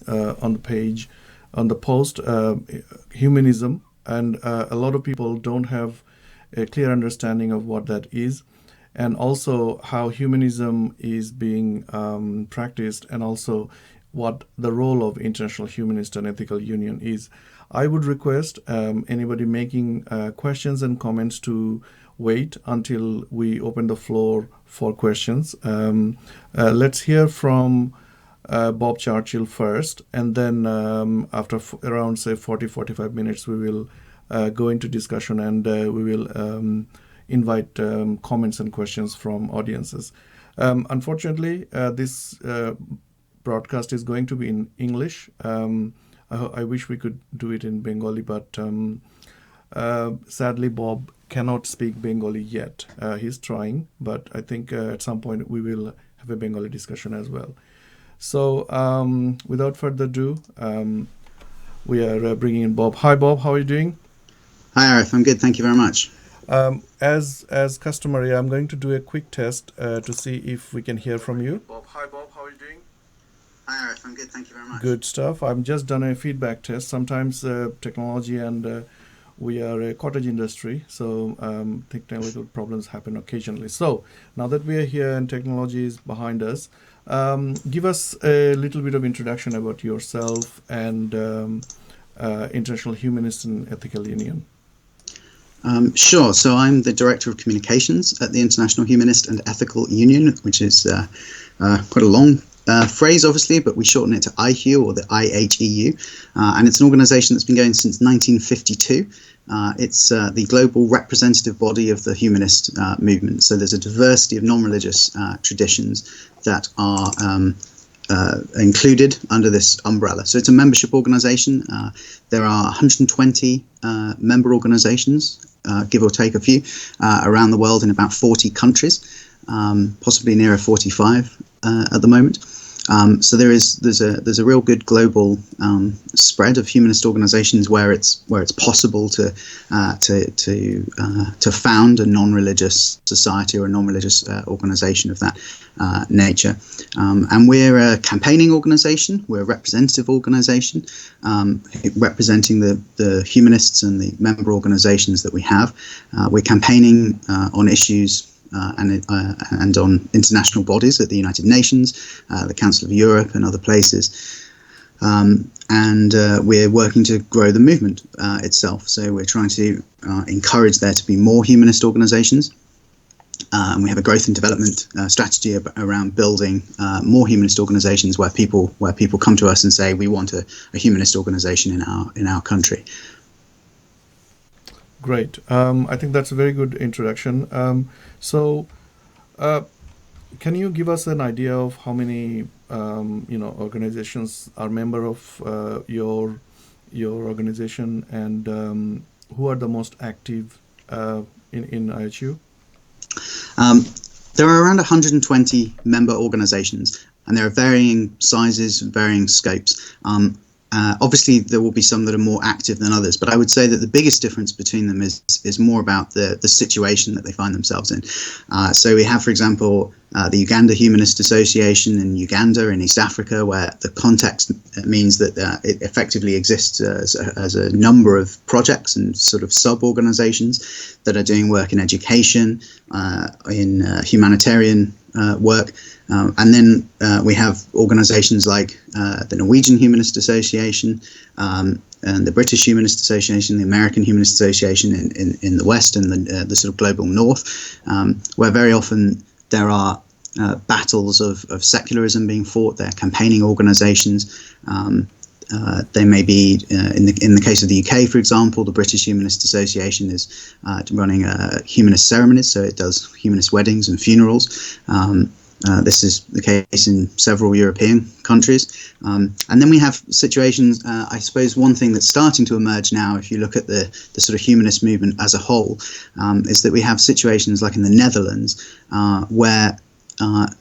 on the page, on the post, humanism, and a lot of people don't have a clear understanding of what that is, and also how humanism is being practiced, and also what the role of International Humanist and Ethical Union is. I would request anybody making questions and comments to wait until we open the floor for questions. Let's hear from Bob Churchil first, and then after around, say, 40-45 minutes, we will go into discussion, and we will invite comments and questions from audiences. Unfortunately, this broadcast is going to be in English. I wish we could do it in Bengali, but sadly, Bob cannot speak Bengali yet. He's trying, but I think at some point we will have a Bengali discussion as well. So without further ado, we are bringing in Bob. Hi, Bob. How are you doing? Hi, Arif. I'm good. Thank you very much. As customary, I'm going to do a quick test to see if we can hear from you. Bob. Hi, Bob. How are you doing? Hi, Arif. I'm good. Thank you very much. Good stuff. I've just done a feedback test. Sometimes technology and we are a cottage industry, so technical problems happen occasionally. So now that we are here and technology is behind us, give us a little bit of introduction about yourself and International Humanist and Ethical Union. Sure. So I'm the Director of Communications at the International Humanist and Ethical Union, which is quite a long phrase, obviously, but we shorten it to IHEU, or the IHEU, and it's an organization that's been going since 1952. It's the global representative body of the humanist movement. So there's a diversity of non-religious traditions that are included under this umbrella. So it's a membership organization. There are 120 member organizations, give or take a few, around the world in about 40 countries, possibly nearer 45 at the moment. So there's a real good global spread of humanist organizations where it's possible to found a non-religious society or a non-religious organization of that nature. And we're a campaigning organization. We're a representative organization representing the humanists and the member organizations that we have. We're campaigning on issues and on international bodies at the United Nations, the Council of Europe and other places. And we're working to grow the movement itself. So we're trying to encourage there to be more humanist organizations. And we have a growth and development strategy around building more humanist organizations where people come to us and say, we want a humanist organization in our country. Great. I think that's a very good introduction. So, can you give us an idea of how many organizations are member of your organization, and who are the most active in IHU? There are around 120 member organizations, and there are varying sizes, varying scopes. Obviously, there will be some that are more active than others, but I would say that the biggest difference between them is more about the situation that they find themselves in. So we have, for example, the Uganda Humanist Association in Uganda in East Africa, where the context means that it effectively exists as a number of projects and sort of sub-organizations that are doing work in education, in humanitarian work. And then we have organizations like the Norwegian Humanist Association, and the British Humanist Association, the American Humanist Association in the West and the sort of global North, where very often there are battles of secularism being fought. They're campaigning organizations. They may be, in the case of the UK, for example, the British Humanist Association is running humanist ceremonies, so it does humanist weddings and funerals. This is the case in several European countries. And then we have situations, I suppose one thing that's starting to emerge now, if you look at the sort of humanist movement as a whole, is that we have situations like in the Netherlands, where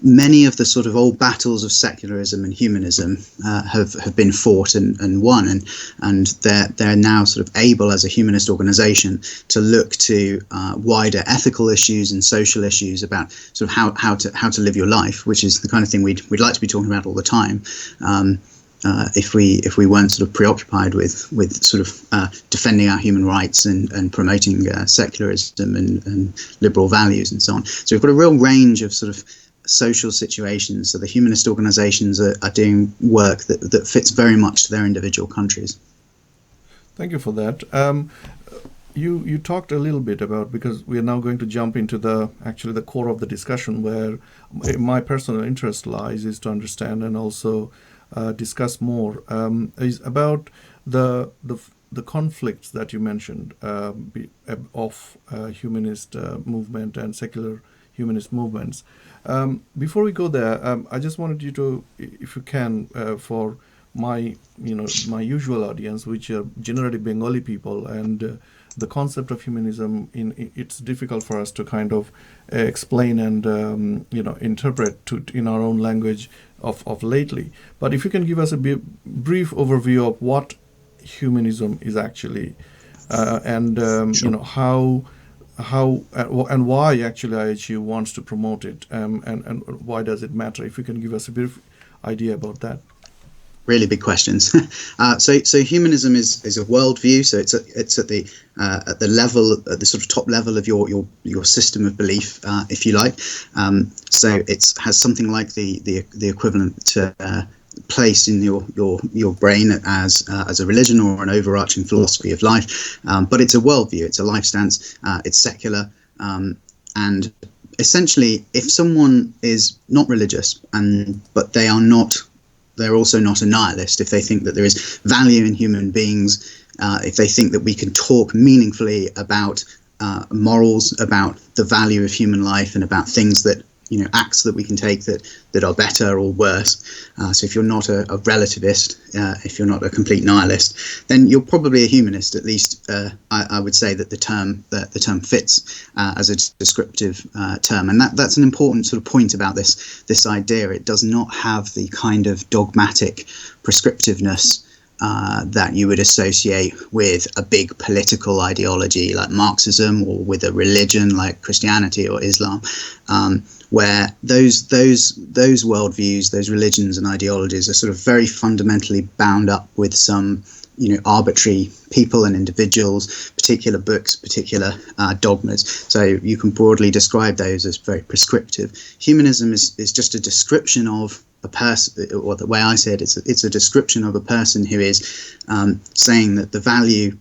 many of the sort of old battles of secularism and humanism have been fought and won, and they're now sort of able as a humanist organization to look to wider ethical issues and social issues about sort of how to live your life, which is the kind of thing we'd like to be talking about all the time. if we weren't sort of preoccupied with sort of defending our human rights and promoting secularism and liberal values and so on. So we've got a real range of sort of social situations. So the humanist organisations are doing work that fits very much to their individual countries. Thank you for that. You talked a little bit about, because we are now going to jump into the core of the discussion, where my personal interest lies, is to understand and also discuss more is about the conflicts that you mentioned of humanist movement and secular humanist movements. Before we go there, I just wanted you to, if you can, for my usual audience, which are generally Bengali people, and the concept of humanism, it's difficult for us to kind of explain and interpret in our own language of lately. But if you can give us a brief overview of what humanism is actually, and Sure. how and why actually IHEU wants to promote it, and why does it matter? If you can give us a brief idea about that. Really big questions. So humanism is a worldview. So it's at the level, at the sort of top level of your system of belief, if you like. So it has something like the equivalent to place in your brain as a religion or an overarching philosophy of life. But it's a worldview. It's a life stance. It's secular. And essentially, if someone is not religious but they're also not a nihilist, if they think that there is value in human beings, if they think that we can talk meaningfully about morals, about the value of human life, and about things that, acts that we can take that are better or worse. So if you're not a relativist, if you're not a complete nihilist, then you're probably a humanist. At least I would say that the term fits as a descriptive term, and that's an important sort of point about this idea. It does not have the kind of dogmatic prescriptiveness that you would associate with a big political ideology like Marxism, or with a religion like Christianity or Islam, where those worldviews, those religions and ideologies are sort of very fundamentally bound up with some arbitrary people and individuals, particular books, particular dogmas. So you can broadly describe those as very prescriptive. Humanism is just a description of a person, or the way I say it, it's a description of a person who is saying that the value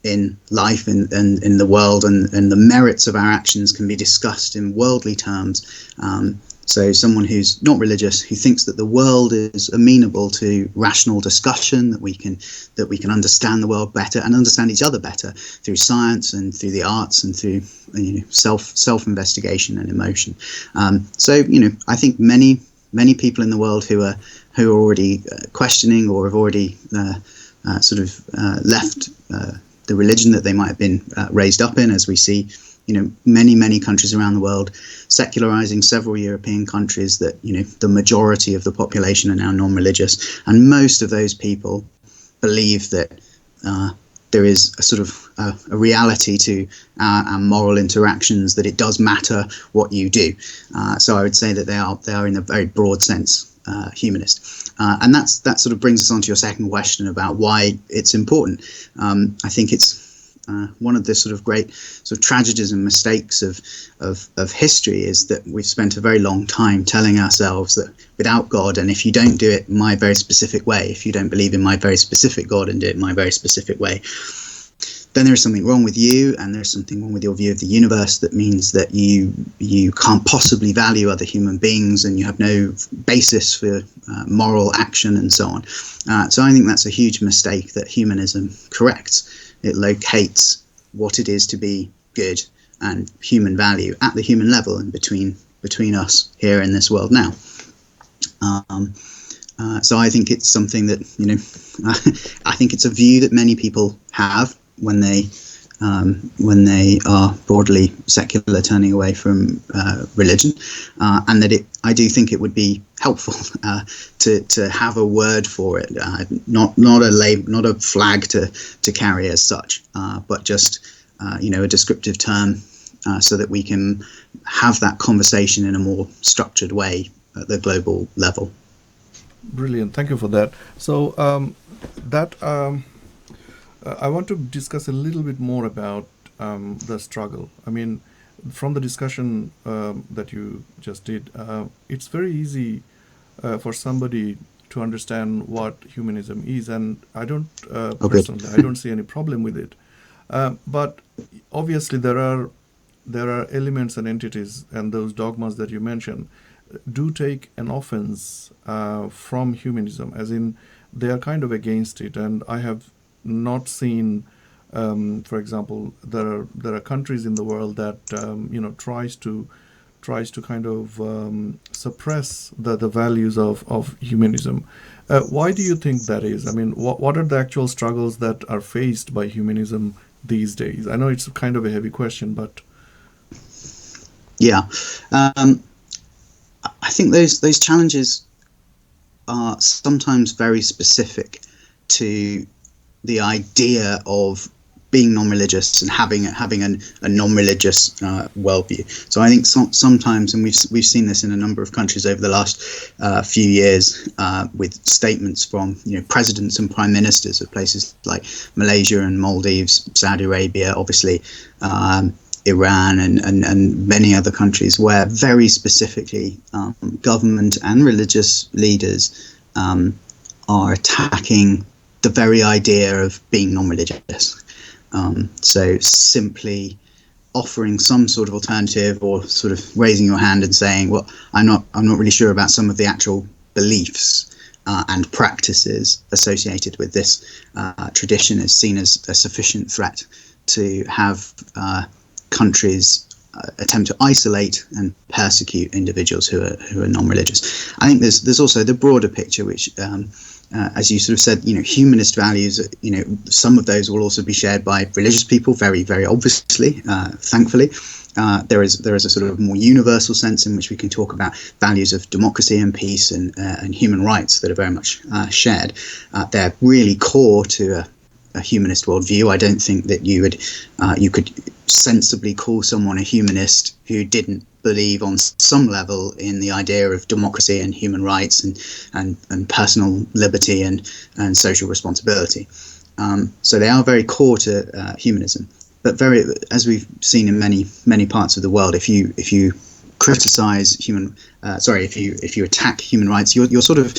in life and in the world and the merits of our actions can be discussed in worldly terms. So someone who's not religious, who thinks that the world is amenable to rational discussion, that we can understand the world better and understand each other better through science and through the arts and through self investigation and emotion. So I think many people in the world who are already questioning, or have already left the religion that they might have been raised up in, as we see many countries around the world secularizing several European countries, that the majority of the population are now non-religious, and most of those people believe that there is a sort of a reality to our moral interactions, that it does matter what you do. So I would say that they are in a very broad sense humanist, and that sort of brings us on to your second question about why it's important. I think it's one of the sort of great sort of tragedies and mistakes of history is that we've spent a very long time telling ourselves that without God, and if you don't do it my very specific way, if you don't believe in my very specific God and do it my very specific way, then there's something wrong with you, and there's something wrong with your view of the universe. That means that you can't possibly value other human beings, and you have no basis for moral action and so on. So I think that's a huge mistake that humanism corrects. It locates what it is to be good and human value at the human level and between us here in this world now. So I think it's something that I think it's a view that many people have when they are broadly secular, turning away from religion, and that I do think it would be helpful to have a word for it, not a flag to carry as such, but just a descriptive term, so that we can have that conversation in a more structured way at the global level. Brilliant. Thank you for that. So that I want to discuss a little bit more about the struggle. I mean, from the discussion that you just did, it's very easy for somebody to understand what humanism is, and I don't Oh, good. personally, I don't see any problem with it. But obviously, there are elements and entities and those dogmas that you mentioned do take an offense from humanism, as in they are kind of against it. And I have not seen, for example, there are countries in the world that tries to kind of suppress the values of humanism. Why do you think that is? I mean, what are the actual struggles that are faced by humanism these days? I know it's kind of a heavy question, but Yeah. Um, I think those challenges are sometimes very specific to the idea of being non-religious and having a non-religious worldview. So I think sometimes, and we've seen this in a number of countries over the last few years, with statements from presidents and prime ministers of places like Malaysia and Maldives, Saudi Arabia, obviously. Iran and many other countries, where very specifically government and religious leaders are attacking the very idea of being non-religious. So simply offering some sort of alternative, or sort of raising your hand and saying, well, I'm not really sure about some of the actual beliefs and practices associated with this tradition, is seen as a sufficient threat to have countries attempt to isolate and persecute individuals who are non-religious. I think there's also the broader picture, which, as you sort of said, humanist values. Some of those will also be shared by religious people, very, very obviously. Thankfully, there is a sort of more universal sense in which we can talk about values of democracy and peace and human rights that are very much shared. They're really core to a humanist worldview. I don't think that you could sensibly call someone a humanist who didn't believe on some level in the idea of democracy and human rights and personal liberty and social responsibility. So they are very core to humanism. But as we've seen in many parts of the world, if you criticize if you attack human rights, you're sort of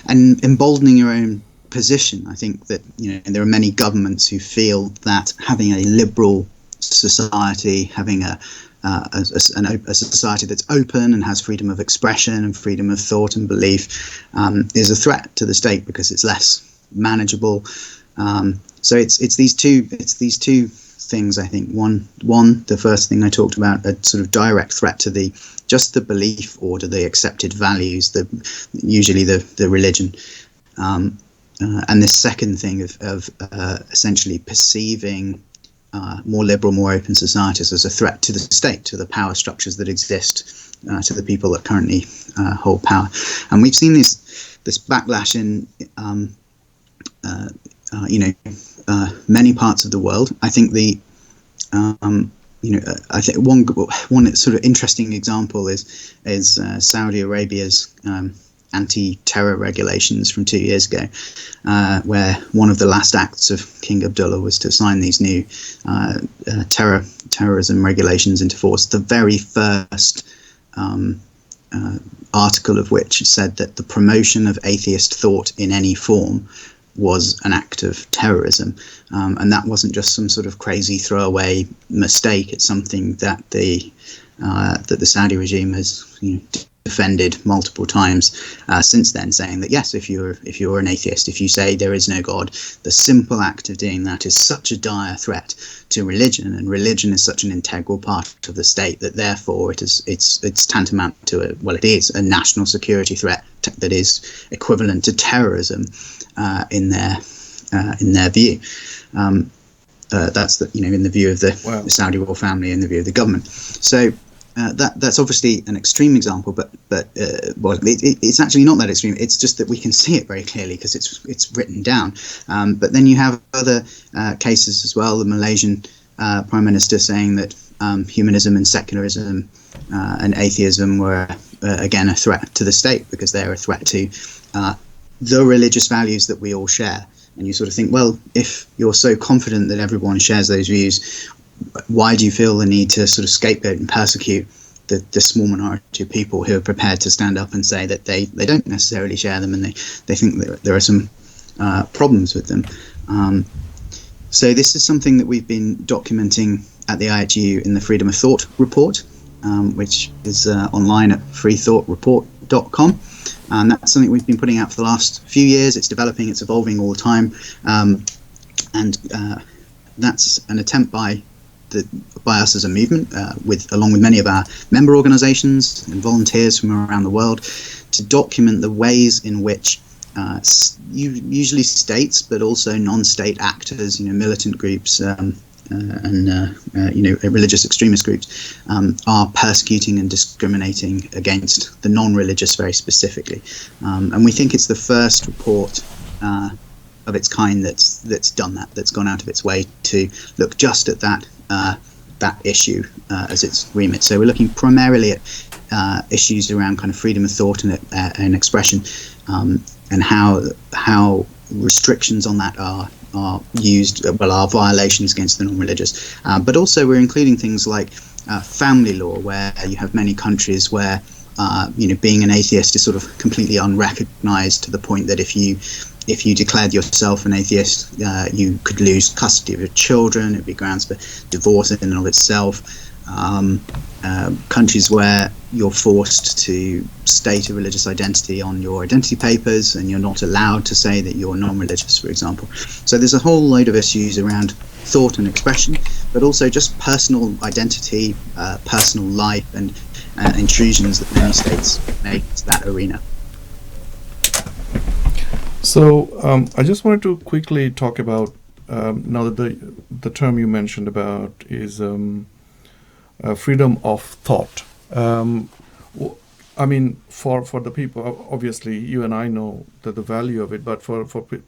emboldening your own position. I think that there are many governments who feel that having a liberal society, having a society that's open and has freedom of expression and freedom of thought and belief is a threat to the state because it's less manageable. So it's these two things. I think one, the first thing I talked about, a sort of direct threat to the belief order, the accepted values, usually the religion. And this second thing of essentially perceiving more liberal, more open societies as a threat to the state, to the power structures that exist, to the people that currently hold power. And we've seen this backlash in many parts of the world. I think I think one sort of interesting example is Saudi Arabia's anti-terror regulations from 2 years ago, where one of the last acts of King Abdullah was to sign these new terrorism regulations into force. The very first article of which said that the promotion of atheist thought in any form was an act of terrorism, and that wasn't just some sort of crazy throwaway mistake. It's something that the Saudi regime has defended multiple times since then, saying that yes, if you're an atheist, if you say there is no God, the simple act of doing that is such a dire threat to religion, and religion is such an integral part of the state that therefore it's tantamount to it is a national security threat that is equivalent to terrorism in their view. That's in the view of the Saudi royal family, in the view of the government. So that's obviously an extreme example, but it's actually not that extreme. It's just that we can see it very clearly because it's written down. But then you have other cases as well. The Malaysian Prime Minister saying that humanism and secularism and atheism were again a threat to the state because they're a threat to the religious values that we all share. And you sort of think, well, if you're so confident that everyone shares those views, why do you feel the need to sort of scapegoat and persecute the small minority of people who are prepared to stand up and say that they don't necessarily share them, and they think that there are some problems with them? So this is something that we've been documenting at the IHEU in the Freedom of Thought report, which is online at freethoughtreport.com. And that's something we've been putting out for the last few years. It's developing, it's evolving all the time. And that's an attempt by us as a movement, along with many of our member organizations and volunteers from around the world, to document the ways in which usually states, but also non-state actors, militant groups, and religious extremist groups are persecuting and discriminating against the non-religious very specifically. And we think it's the first report of its kind that's done that, that's gone out of its way to look just at that issue as its remit. So we're looking primarily at issues around kind of freedom of thought and expression, and how restrictions on that are used, are violations against the non-religious. But also we're including things like family law, where you have many countries where being an atheist is sort of completely unrecognized, to the point that if you declared yourself an atheist, you could lose custody of your children. It'd be grounds for divorce in and of itself. Countries where you're forced to state a religious identity on your identity papers, and you're not allowed to say that you're non-religious, for example. So there's a whole load of issues around thought and expression, but also just personal identity, personal life, and intrusions that many states make into that arena. So I just wanted to quickly talk about, now that the term you mentioned about is freedom of thought. I mean, for the people, obviously you and I know the value of it, but for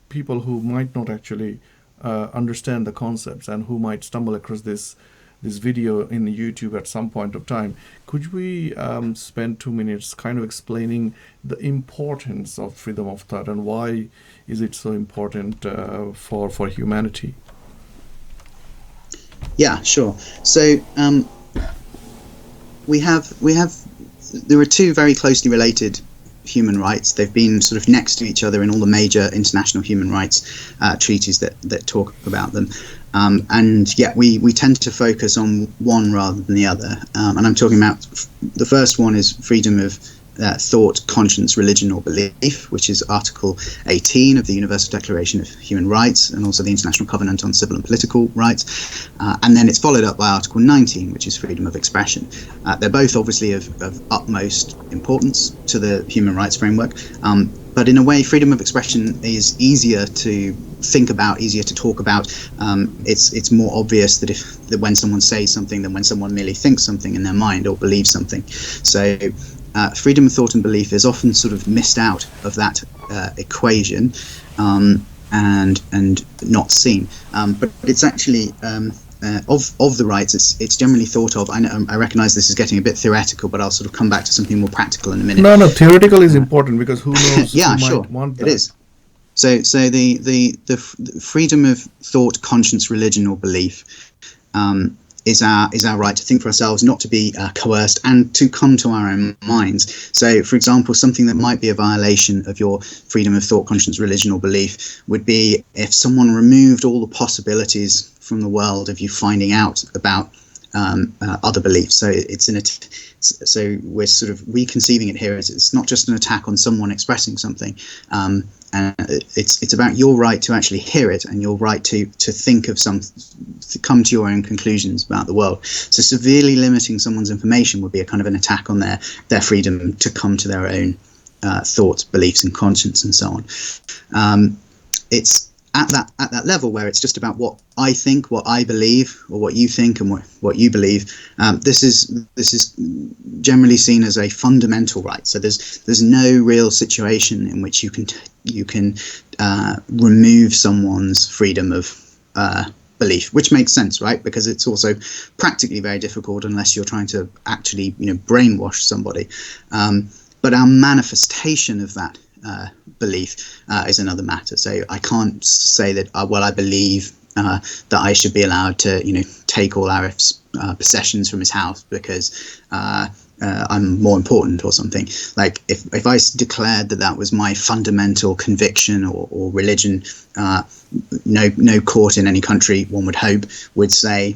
people who might not actually understand the concepts, and who might stumble across this video in YouTube at some point of time, could we spend 2 minutes kind of explaining the importance of freedom of thought, and why is it so important for humanity? Yeah, sure. So there are two very closely related human rights. They've been sort of next to each other in all the major international human rights treaties that talk about them. And yet we tend to focus on one rather than the other. And I'm talking about the first one is freedom of thought, conscience, religion, or belief, which is Article 18 of the Universal Declaration of Human Rights, and also the International Covenant on Civil and Political Rights. And then it's followed up by Article 19, which is freedom of expression. They're both obviously of utmost importance to the human rights framework. But in a way, freedom of expression is easier to think about, easier to talk about. It's more obvious that when someone says something than when someone merely thinks something in their mind or believes something. So freedom of thought and belief is often sort of missed out of that equation, and not seen. But it's actually of the rights, it's generally thought of. I recognise this is getting a bit theoretical, but I'll sort of come back to something more practical in a minute. No, theoretical is important, because who knows? Yeah, who sure, might want that. It is. So the freedom of thought, conscience, religion, or belief is our right to think for ourselves, not to be coerced, and to come to our own minds. So, for example, something that might be a violation of your freedom of thought, conscience, religion, or belief would be if someone removed all the possibilities from the world of you finding out about other beliefs. So so we're sort of reconceiving it here as it's not just an attack on someone expressing something, and it's about your right to actually hear it, and your right to think of to come to your own conclusions about the world. So severely limiting someone's information would be a kind of an attack on their freedom to come to their own thoughts, beliefs, and conscience, and so on. It's at that level where it's just about what I think, what I believe, or what you think and what you believe. This is generally seen as a fundamental right. So there's no real situation in which you can remove someone's freedom of belief, which makes sense, right? Because it's also practically very difficult unless you're trying to actually brainwash somebody. But our manifestation of that belief is another matter. So I can't say that I believe that I should be allowed to take all Arif's possessions from his house because I'm more important or something. Like if I declared that was my fundamental conviction or religion, no court in any country, one would hope, would say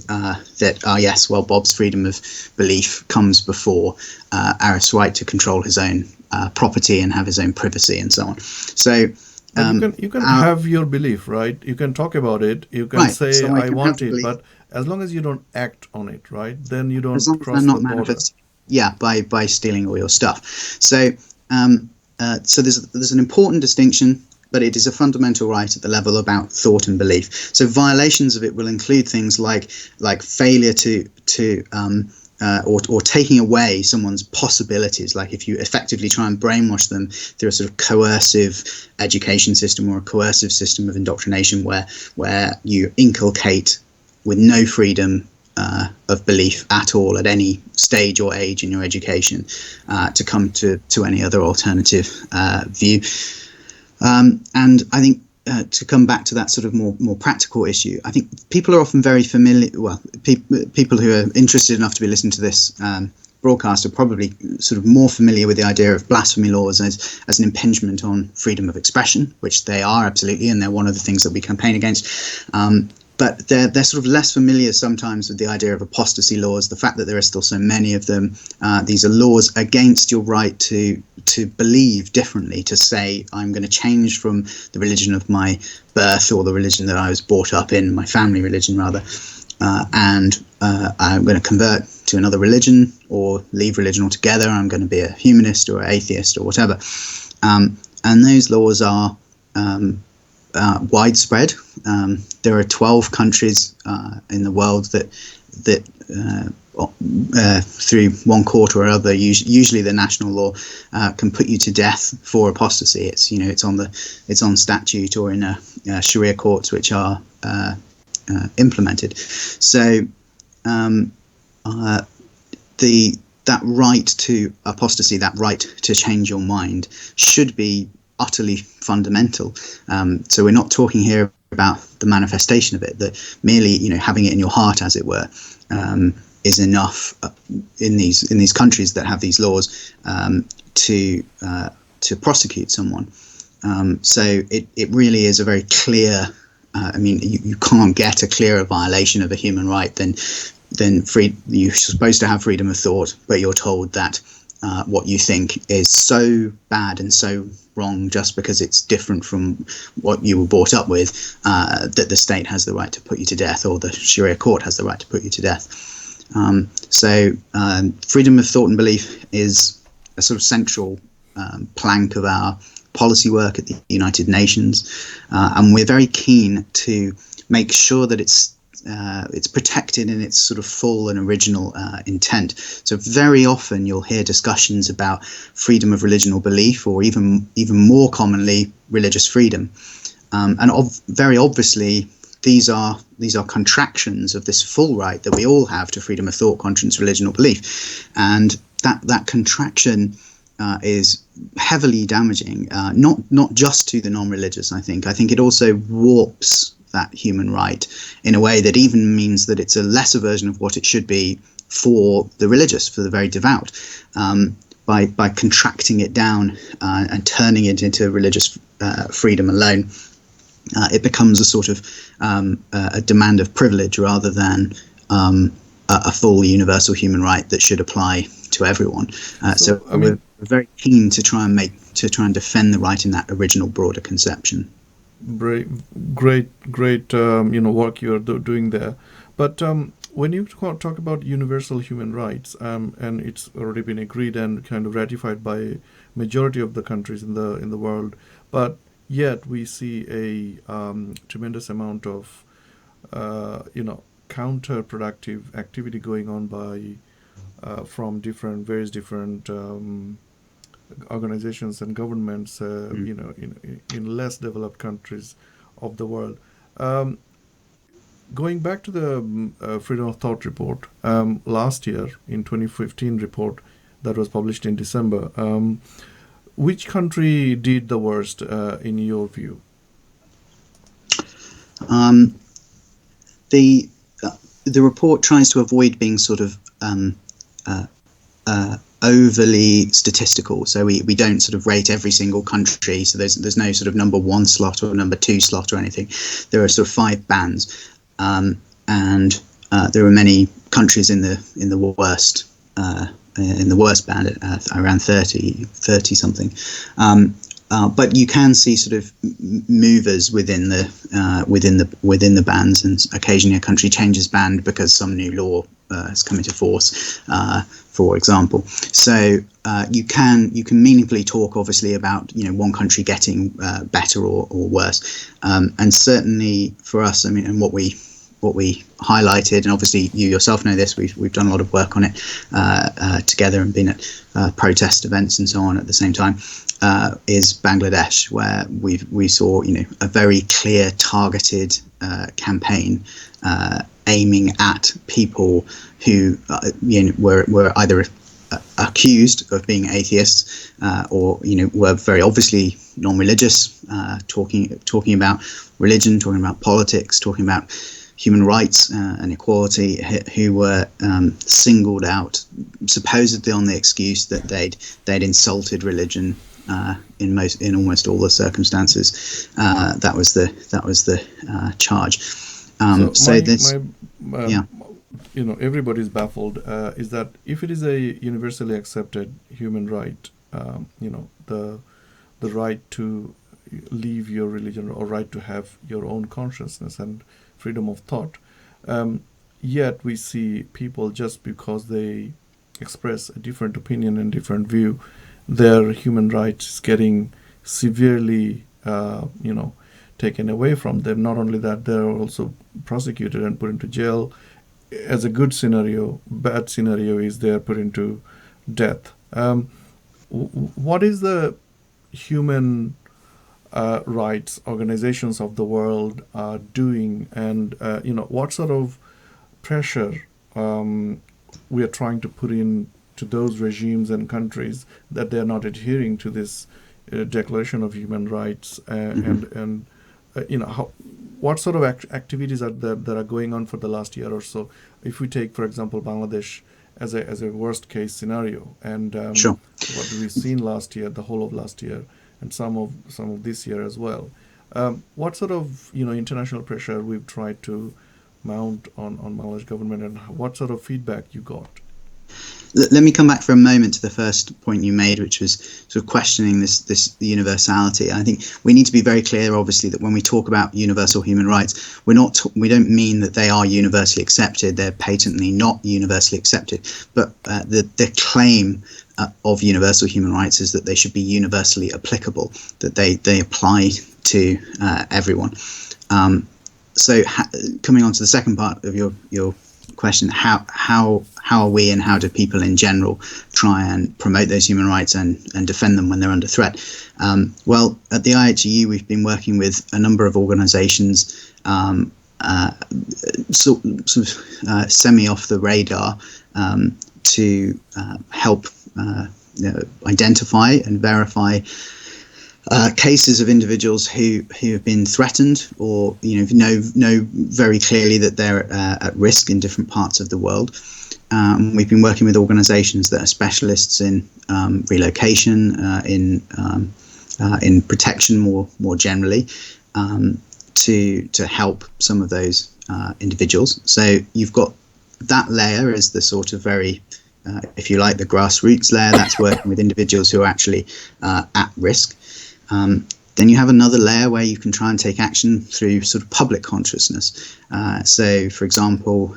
that yes, well, Bob's freedom of belief comes before Arif's right to control his own property and have his own privacy and so on. So you can have your belief, right? You can talk about it. You can right, say so I want it, belief, but as long as you don't act on it, right? Then you don't as long cross as the not border. Yeah, by stealing all your stuff. So so there's an important distinction, but it is a fundamental right at the level about thought and belief. So violations of it will include things like failure to or taking away someone's possibilities, like if you effectively try and brainwash them through a sort of coercive education system or a coercive system of indoctrination where you inculcate with no freedom of belief at all at any stage or age in your education to come to any other alternative view. And I think to come back to that sort of more practical issue, I think people are often very familiar. Well, people who are interested enough to be listening to this broadcast are probably sort of more familiar with the idea of blasphemy laws as an impingement on freedom of expression, which they are absolutely, and they're one of the things that we campaign against. But they're sort of less familiar sometimes with the idea of apostasy laws, the fact that there are still so many of them. These are laws against your right to believe differently, to say, I'm going to change from the religion of my birth or the religion that I was brought up in, my family religion rather, and I'm going to convert to another religion or leave religion altogether. I'm going to be a humanist or atheist or whatever. And those laws are widespread. There are 12 countries in the world that through one court or other, usually the national law, can put you to death for apostasy. It's on statute or in Sharia courts which are implemented. So that right to apostasy, that right to change your mind, should be utterly fundamental. So we're not talking here about the manifestation of it, that merely having it in your heart, as it were, is enough in these countries that have these laws to prosecute someone. So it really is a very clear. You can't get a clearer violation of a human right than you're supposed to have freedom of thought, but you're told that what you think is so bad and so wrong just because it's different from what you were brought up with, that the state has the right to put you to death, or the Sharia court has the right to put you to death. So freedom of thought and belief is a sort of central plank of our policy work at the United Nations, and we're very keen to make sure that it's protected in its sort of full and original intent. So very often you'll hear discussions about freedom of religion or belief, or even more commonly religious freedom, and very obviously these are contractions of this full right that we all have to freedom of thought, conscience, religion, or belief, and that contraction is heavily damaging, not just to the non-religious. I think it also warps that human right in a way that even means that it's a lesser version of what it should be for the religious, for the very devout, by contracting it down and turning it into religious freedom alone. It becomes a sort of a demand of privilege rather than a full universal human right that should apply to everyone. So we're very keen to try and defend the right in that original broader conception. Great work you are doing there. But when you talk about universal human rights, and it's already been agreed and kind of ratified by majority of the countries in the world, but yet we see a tremendous amount of counterproductive activity going on by from various different organizations and governments, in less developed countries of the world. Going back to the Freedom of Thought report, last year in 2015 report that was published in December, which country did the worst in your view? The report tries to avoid being sort of overly statistical, so we don't sort of rate every single country. So there's no sort of number one slot or number two slot or anything. There are sort of 5 bands, and there are many countries in the worst band at around 30 something. But you can see sort of movers within the bands, and occasionally a country changes band because some new law has come into force, for example. So you can meaningfully talk, obviously, about one country getting better or worse, and certainly for us, I mean, and what we highlighted, and obviously you yourself know this, we've done a lot of work on it together and been at protest events and so on at the same time, is Bangladesh, where we saw a very clear targeted campaign aiming at people who were either accused of being atheists or were very obviously non-religious, talking about religion, talking about politics, talking about human rights and equality, who were singled out supposedly on the excuse that they'd insulted religion in almost all the circumstances. That was the charge. Everybody's baffled. Is that if it is a universally accepted human right, the right to leave your religion or right to have your own consciousness and freedom of thought, yet we see people, just because they express a different opinion and different view, their human rights getting severely taken away from them. Not only that, they're also prosecuted and put into jail. As a good scenario, bad scenario is they're put into death. What is the human rights organizations of the world are doing, and what sort of pressure we are trying to put in to those regimes and countries that they are not adhering to this Declaration of Human Rights, and what sort of activities are there that are going on for the last year or so? If we take, for example, Bangladesh as a worst case scenario, and Sure. what we've seen last year, the whole of last year, and some of this year as well. What sort of international pressure we've tried to mount on Bangladesh government, and what sort of feedback you got? Let me come back for a moment to the first point you made, which was sort of questioning this universality. I think we need to be very clear, obviously, that when we talk about universal human rights, we don't mean that they are universally accepted. They're patently not universally accepted. But the claim of universal human rights is that they should be universally applicable, that they apply to everyone. So coming on to the second part of your question, how are we and how do people in general try and promote those human rights and defend them when they're under threat? Well, at the IHEU, we've been working with a number of organizations, sort of semi off the radar, to help identify and verify cases of individuals who have been threatened, or know very clearly that they're at risk in different parts of the world. We've been working with organisations that are specialists in relocation, in protection more generally, to help some of those individuals. So you've got that layer as the sort of very, if you like, the grassroots layer. That's working with individuals who are actually at risk. Then you have another layer where you can try and take action through sort of public consciousness. So, for example,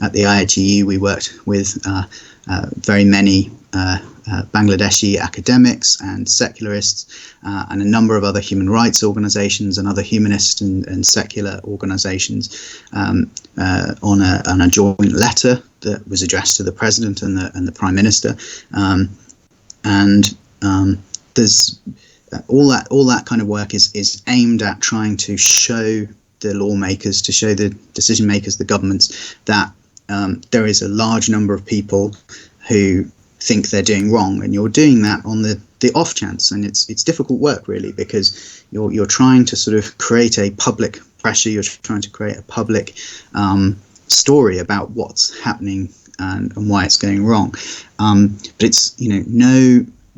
at the IHEU, we worked with very many Bangladeshi academics and secularists, and a number of other human rights organizations and other humanist and secular organizations on a joint letter that was addressed to the president and the prime minister. There's all that kind of work is aimed at trying to show the lawmakers, to show the decision makers, the governments, that there is a large number of people who think they're doing wrong, and you're doing that on the the off chance, and it's difficult work really, because you're trying to sort of create a public pressure, you're trying to create a public story about what's happening and why it's going wrong. But it's,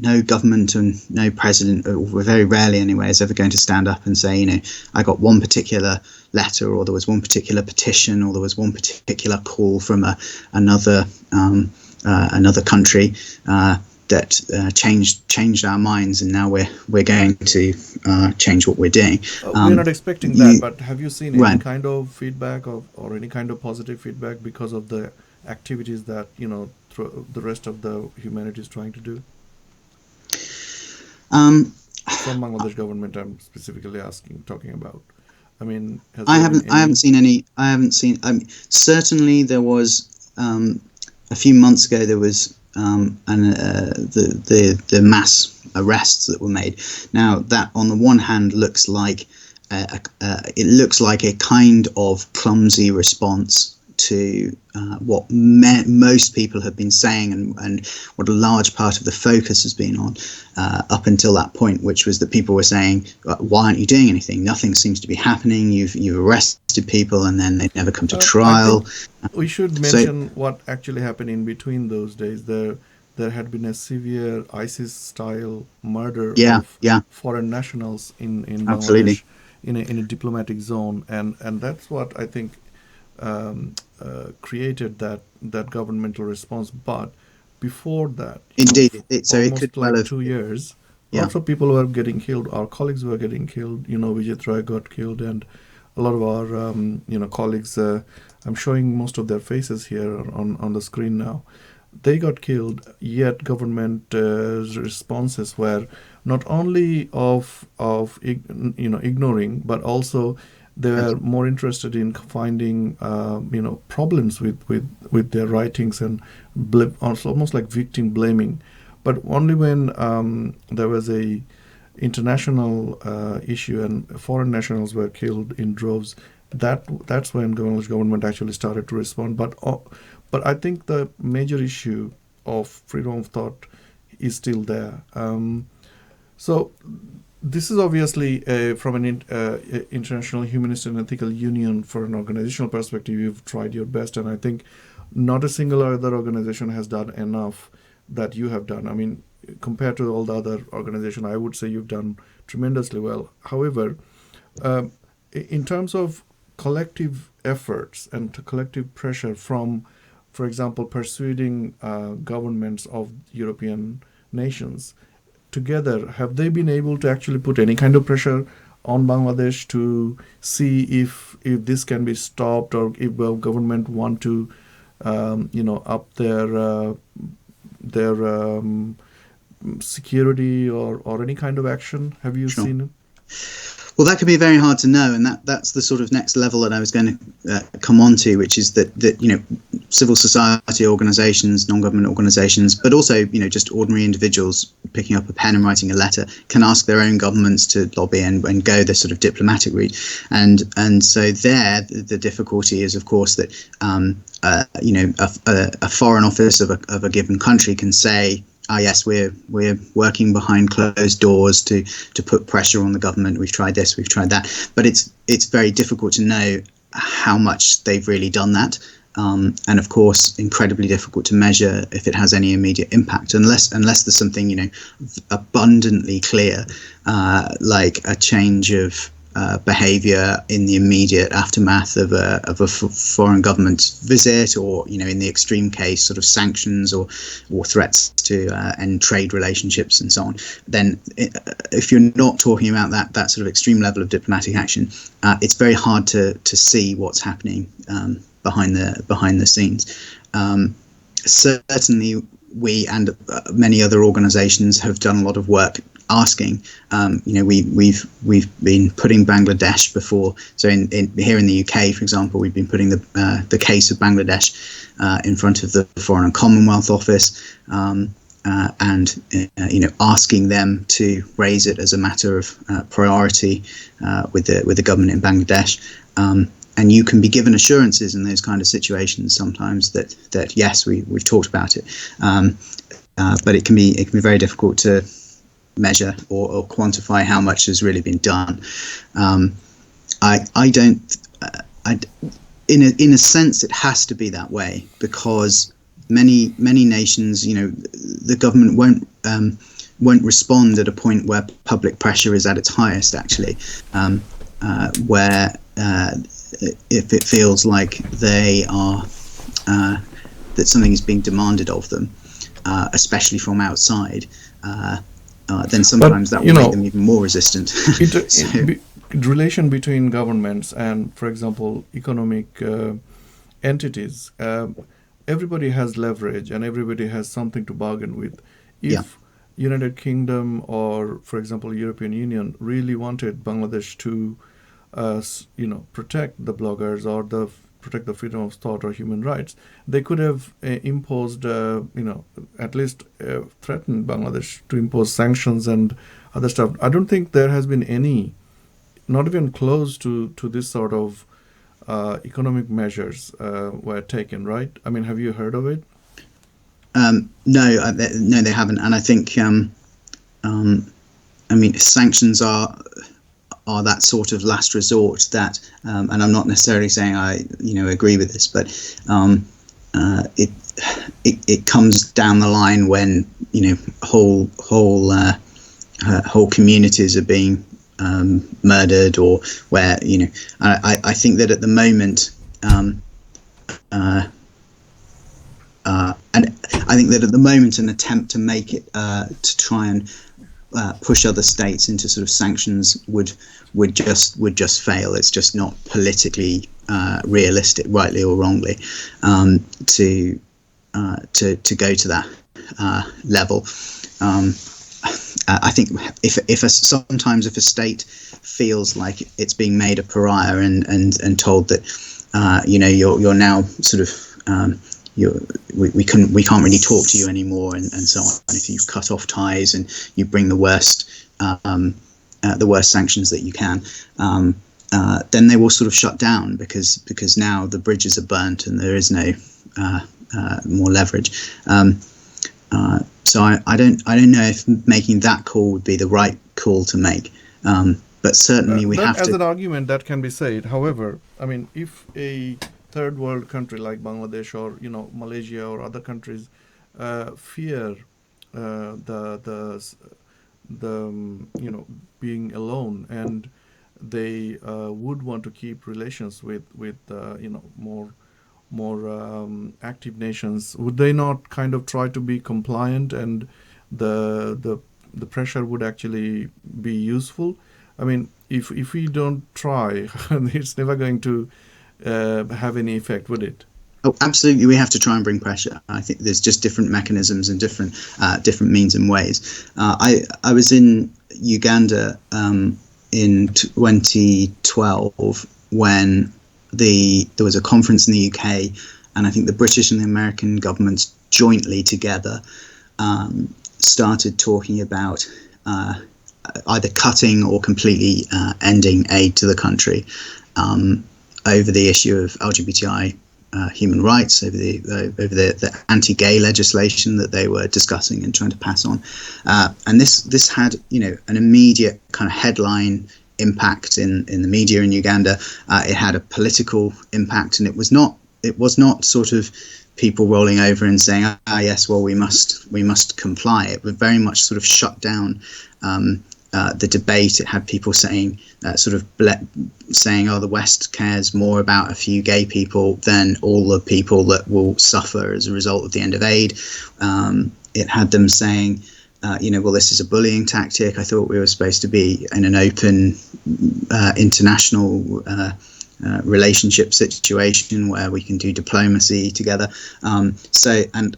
no government and no president, or very rarely anyway, is ever going to stand up and say, I got one particular letter, or there was one particular petition, or there was one particular call from another country that changed our minds, and now we're going to change what we're doing. We're not expecting that, but have you seen any kind of feedback or any kind of positive feedback because of the activities that the rest of the humanity is trying to do? From Bangladesh government, I'm specifically talking about. I mean, I haven't seen any. Certainly there was a few months ago. There was the mass arrests that were made. Now that, on the one hand, looks like a kind of clumsy response to what most people have been saying, and what a large part of the focus has been on up until that point, which was that people were saying, why aren't you doing anything? Nothing seems to be happening. You've arrested people and then they never come to trial. We should mention what actually happened in between those days. There had been a severe ISIS-style murder of foreign nationals in Bangladesh, in a diplomatic zone, and that's what I think created that governmental response. But before that, indeed, it could like 2 years, lots of people were getting killed. Our colleagues were getting killed. Vijay Roy got killed, and a lot of our colleagues. I'm showing most of their faces here on the screen now. They got killed. Yet government responses were not only of ignoring, but also they were more interested in finding problems with their writings, and almost like victim blaming. But only when there was a international issue and foreign nationals were killed in droves, that's when Bangladesh government actually started to respond. But I think the major issue of freedom of thought is still there. So this is obviously from an international Humanist and Ethical Union, for an organizational perspective, you've tried your best, and I think not a single other organization has done enough that you have done. I mean, compared to all the other organizations, I would say you've done tremendously well. However, in terms of collective efforts and collective pressure from, for example, persuading governments of European nations, together, have they been able to actually put any kind of pressure on Bangladesh to see if this can be stopped, or if the government want to up their security or any kind of action? Have you seen it? Well, that could be very hard to know, and that's the sort of next level that I was going to come on to, which is that civil society organisations, non-government organisations, but also just ordinary individuals picking up a pen and writing a letter, can ask their own governments to lobby and go the sort of diplomatic route, and so there the difficulty is, of course, that a foreign office of a given country can say, yes, we're working behind closed doors to put pressure on the government. We've tried this, we've tried that, but it's very difficult to know how much they've really done that, and of course incredibly difficult to measure if it has any immediate impact, unless there's something abundantly clear, like a change of behaviour in the immediate aftermath of a foreign government visit, or in the extreme case, sort of sanctions or threats to end trade relationships and so on. Then, if you're not talking about that sort of extreme level of diplomatic action, it's very hard to see what's happening behind the scenes. Certainly, we and many other organisations have done a lot of work asking. We've been putting Bangladesh before. So here in the UK, for example, we've been putting the case of Bangladesh in front of the Foreign and Commonwealth Office, and asking them to raise it as a matter of priority with the government in Bangladesh. And you can be given assurances in those kind of situations sometimes that yes, we've talked about it, but it can be very difficult to measure or quantify how much has really been done. I don't. In a sense, it has to be that way, because many nations, the government won't respond at a point where public pressure is at its highest. Actually, where if it feels like they are that something is being demanded of them, especially from outside, then sometimes that will make them even more resistant. Relation between governments and, for example, economic entities, everybody has leverage and everybody has something to bargain with. If United Kingdom or, for example, European Union really wanted Bangladesh to, protect the bloggers or protect the freedom of thought or human rights, they could have imposed, at least threatened Bangladesh to impose sanctions and other stuff. I don't think there has been any, not even close to this sort of economic measures were taken, right? I mean, have you heard of it? No, they haven't. And I think, sanctions are that sort of last resort that, and I'm not necessarily saying I, agree with this, but it comes down the line when, whole communities are being murdered, or where I think that at the moment, and I think that at the moment an attempt to make it to try and push other states into sort of sanctions would just fail. It's just not politically realistic, rightly or wrongly, to go to that level. I think sometimes if a state feels like it's being made a pariah and told that you're now sort of we can't really talk to you anymore, and so on. And if you cut off ties and you bring the worst sanctions that you can, then they will sort of shut down because now the bridges are burnt and there is no more leverage. So I don't know if making that call would be the right call to make, but certainly we have to. As an argument that can be said. However, I mean, if a third world country like Bangladesh or Malaysia or other countries fear the being alone, and they would want to keep relations with more active nations, would they not kind of try to be compliant, and the pressure would actually be useful? I mean, if we don't try, it's never going to have any effect, would it? Oh, absolutely. We have to try and bring pressure. I think there's just different mechanisms and different means and ways. I was in Uganda in 2012 when there was a conference in the UK, and I think the British and the American governments jointly together started talking about either cutting or completely ending aid to the country over the issue of LGBTI human rights, over the anti-gay legislation that they were discussing and trying to pass on, and this had an immediate kind of headline impact in the media in Uganda. It had a political impact, and it was not sort of people rolling over and saying, yes, well, we must comply. It was very much sort of shut down the debate. It had people saying saying, oh, the West cares more about a few gay people than all the people that will suffer as a result of the end of aid. It had them saying, well, this is a bullying tactic. I thought we were supposed to be in an open international relationship situation where we can do diplomacy together. Again,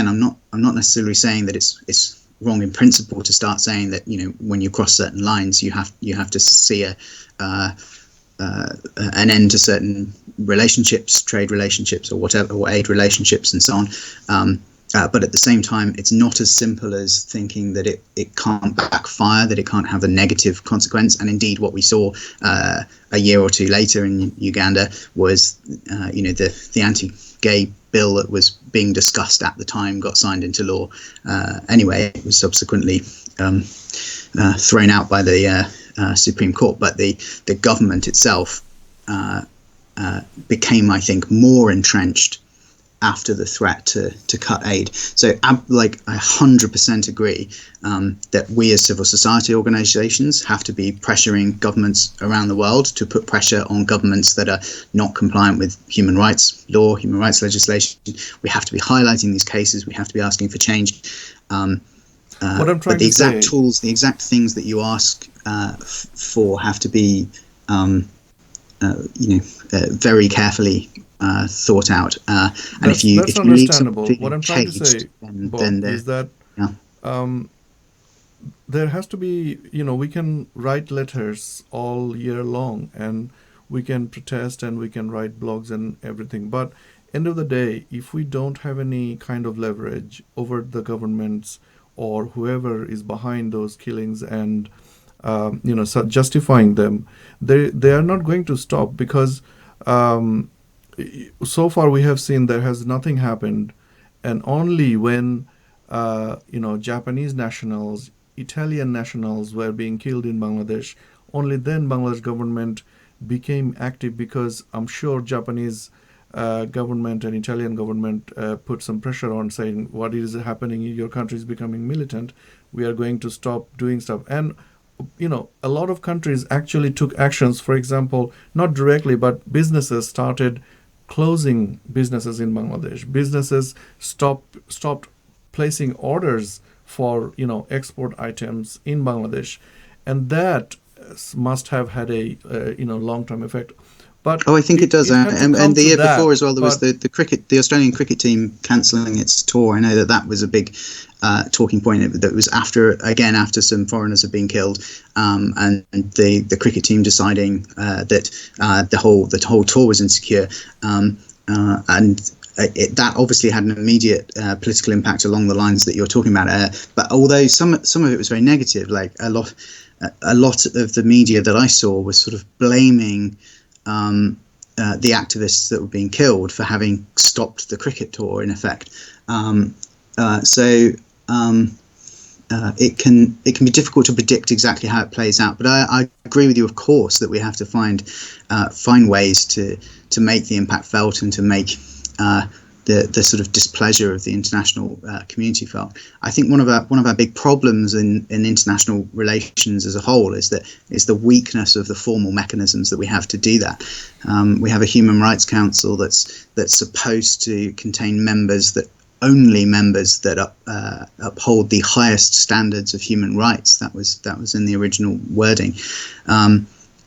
I'm not necessarily saying that it's wrong in principle to start saying that when you cross certain lines you have to see an end to certain relationships, trade relationships or whatever, or aid relationships and so on. but at the same time, it's not as simple as thinking that it can't backfire, that it can't have a negative consequence. And indeed, what we saw a year or two later in Uganda was, the anti-gay bill that was being discussed at the time got signed into law. Anyway, it was subsequently thrown out by the Supreme Court, but the government itself became, I think, more entrenched after the threat to cut aid. So I 100% agree that we as civil society organizations have to be pressuring governments around the world to put pressure on governments that are not compliant with human rights law, human rights legislation. We have to be highlighting these cases. We have to be asking for change. What I'm trying but the to exact say, tools, the exact things that you ask for have to be very carefully thought out. And if you leave understandable. something What I'm trying to caged, say, Bob, then is that there has to be, we can write letters all year long, and we can protest, and we can write blogs and everything. But end of the day, if we don't have any kind of leverage over the governments or whoever is behind those killings and justifying them, they are not going to stop, because so far we have seen there has nothing happened, and only when Japanese nationals, Italian nationals were being killed in Bangladesh, only then Bangladesh government became active, because I'm sure Japanese government and Italian government put some pressure on, saying what is happening, your country is becoming militant, we are going to stop doing stuff. And a lot of countries actually took actions. For example, not directly, but businesses started closing businesses in Bangladesh. Businesses stopped placing orders for export items in Bangladesh, and that must have had a long-term effect. But I think it does. And the year before as well, there was the Australian cricket team cancelling its tour. I know that was a big talking point. That was after some foreigners had been killed, and the cricket team deciding that the whole tour was insecure, and that obviously had an immediate political impact along the lines that you're talking about. But although some of it was very negative, like a lot of the media that I saw was sort of blaming the activists that were being killed for having stopped the cricket tour, in effect. It can be difficult to predict exactly how it plays out. But I agree with you, of course, that we have to find ways to make the impact felt, and to make the sort of displeasure of the international community felt. I think one of our big problems in international relations as a whole is the weakness of the formal mechanisms that we have to do that. We have a Human Rights Council that's supposed to contain members that uphold the highest standards of human rights. That was in the original wording.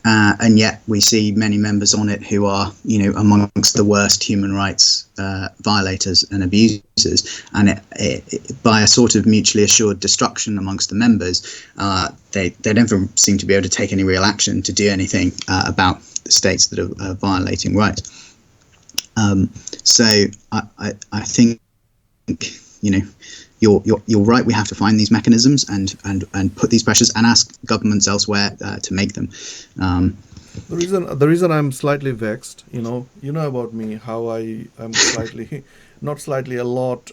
And yet we see many members on it who are, amongst the worst human rights violators and abusers. And by a sort of mutually assured destruction amongst the members, they never seem to be able to take any real action to do anything about the states that are violating rights. So I think, you're right. We have to find these mechanisms and put these pressures and ask governments elsewhere to make them. The reason I'm slightly vexed, you know about me, how I am a lot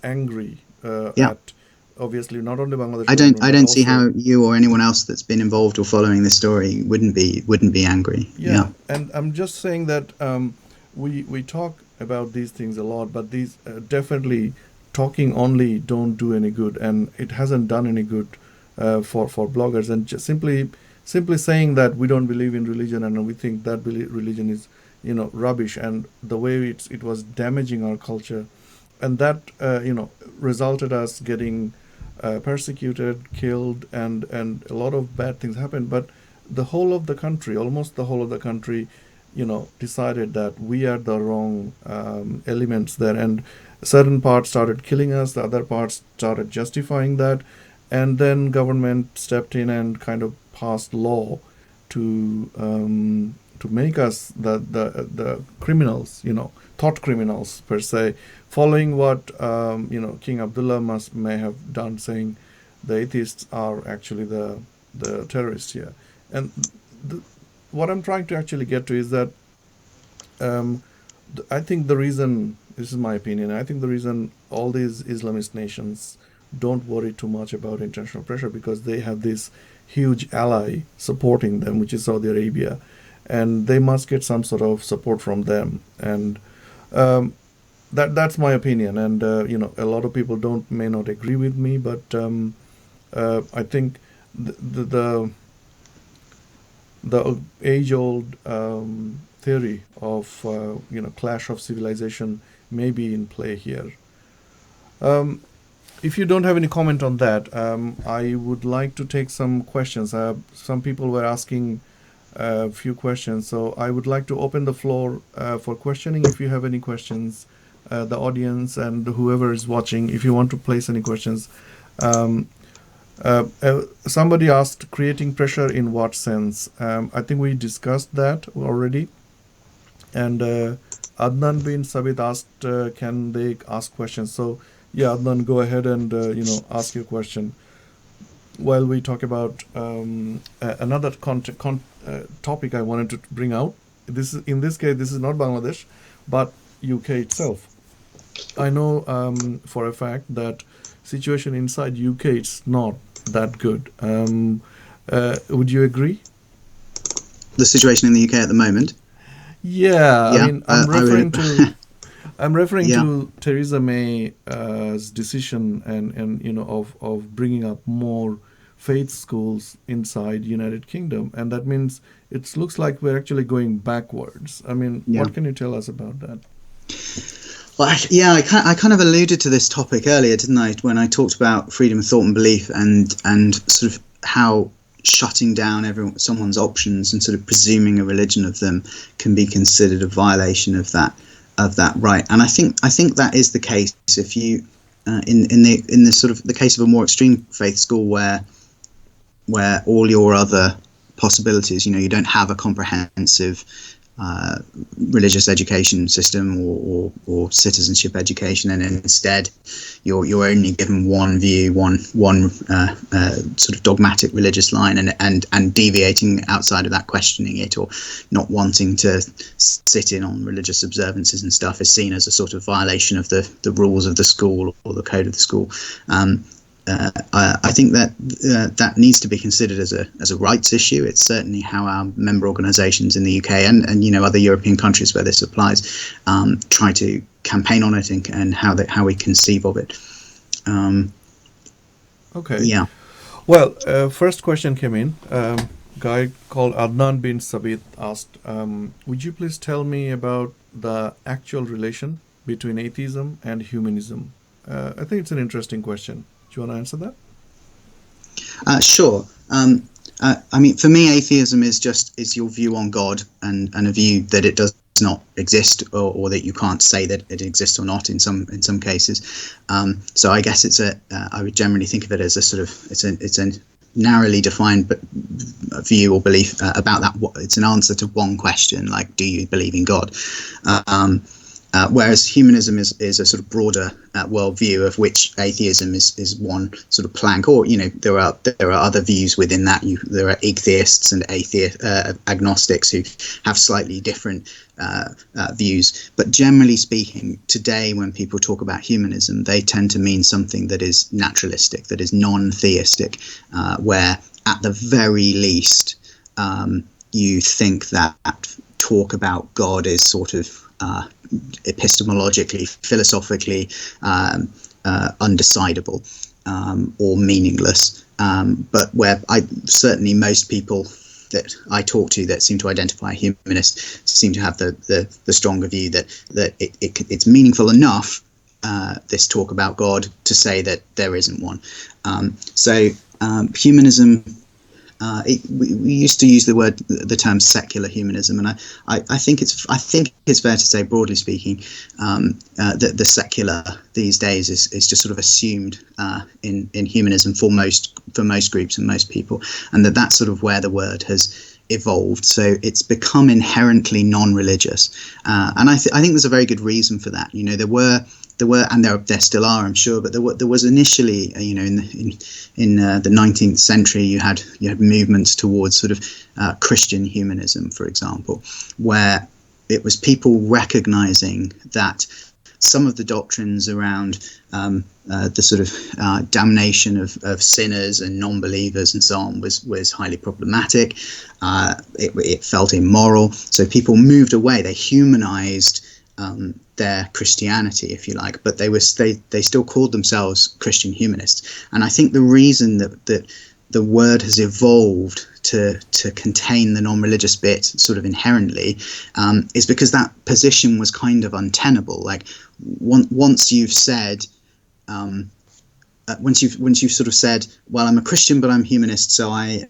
angry at, obviously, not only Bangladesh. I don't see how you or anyone else that's been involved or following this story wouldn't be angry. Yeah. And I'm just saying that we talk about these things a lot, but these definitely talking only don't do any good, and it hasn't done any good for bloggers. And just simply saying that we don't believe in religion and we think that religion is rubbish, and the way it was damaging our culture, and that resulted us getting persecuted, killed, and a lot of bad things happened. But almost the whole of the country decided that we are the wrong elements there, and certain parts started killing us, the other parts started justifying that, and then government stepped in and kind of passed law to make us the criminals, thought criminals per se, following what King Abdullah may have done, saying the atheists are actually the terrorists here. And what I'm trying to actually get to is that I think the reason, this is my opinion, I think the reason all these Islamist nations don't worry too much about international pressure, because they have this huge ally supporting them, which is Saudi Arabia, and they must get some sort of support from them. And that's my opinion. And a lot of people may not agree with me, but I think the age-old theory of clash of civilization may be in play here. If you don't have any comment on that, I would like to take some questions. Some people were asking a few questions, so I would like to open the floor for questioning. If you have any questions, the audience and whoever is watching, if you want to place any questions. Somebody asked, creating pressure in what sense? I think we discussed that already. And Adnan bin Sabit asked, can they ask questions? So yeah, Adnan, go ahead and ask your question while we talk about another topic I wanted to bring out. In this case, this is not Bangladesh, but UK itself. I know for a fact that situation inside UK it's not that good. Would you agree? The situation in the UK at the moment? Yeah, I mean, I'm referring Yeah. to Theresa May's decision and of bringing up more faith schools inside United Kingdom, and that means it looks like we're actually going backwards. I mean, what can you tell us about that? Well, I kind of alluded to this topic earlier, didn't I, when I talked about freedom of thought and belief and sort of how shutting down someone's options and sort of presuming a religion of them can be considered a violation of that right. And I think that is the case if you in the sort of the case of a more extreme faith school where all your other possibilities, you don't have a comprehensive religious education system or citizenship education, and instead you're only given one view, one sort of dogmatic religious line, and deviating outside of that, questioning it or not wanting to sit in on religious observances and stuff is seen as a sort of violation of the rules of the school or the code of the school. I think that needs to be considered as a rights issue. It's certainly how our member organisations in the UK and other European countries where this applies try to campaign on it and how we conceive of it. Okay. Yeah. Well, first question came in. Guy called Adnan bin Sabit asked, would you please tell me about the actual relation between atheism and humanism? I think it's an interesting question. Do you want to answer that? Sure. I mean, for me, atheism is your view on God and a view that it does not exist, or that you can't say that it exists or not in some cases. So I guess I would generally think of it as a sort of it's a narrowly defined view or belief about that. It's an answer to one question, like, do you believe in God? Whereas humanism is a sort of broader worldview, of which atheism is one sort of plank. Or there are other views within that. There are atheists and agnostics who have slightly different views. But generally speaking, today when people talk about humanism, they tend to mean something that is naturalistic, that is non-theistic, where at the very least you think that talk about God is sort of epistemologically, philosophically undecidable or meaningless, but where certainly most people that I talk to that seem to identify humanist seem to have the stronger view that it's meaningful enough, this talk about God, to say that there isn't one. So humanism. We used to use the term secular humanism, and I think it's fair to say, broadly speaking, that the secular these days is just sort of assumed in humanism for most groups and most people, and that's sort of where the word has evolved, so it's become inherently non-religious, and I think there's a very good reason for that. There were, and there still are, I'm sure, but there was initially, in the 19th century, you had movements towards sort of Christian humanism, for example, where it was people recognizing that some of the doctrines around the sort of damnation of sinners and non-believers and so on was highly problematic. It felt immoral. So people moved away. They humanized their Christianity, if you like, but they still called themselves Christian humanists. And I think the reason that the word has evolved to contain the non-religious bit sort of inherently is because that position was kind of untenable. Like once you've said, once you've sort of said, well, I'm a Christian, but I'm humanist, so I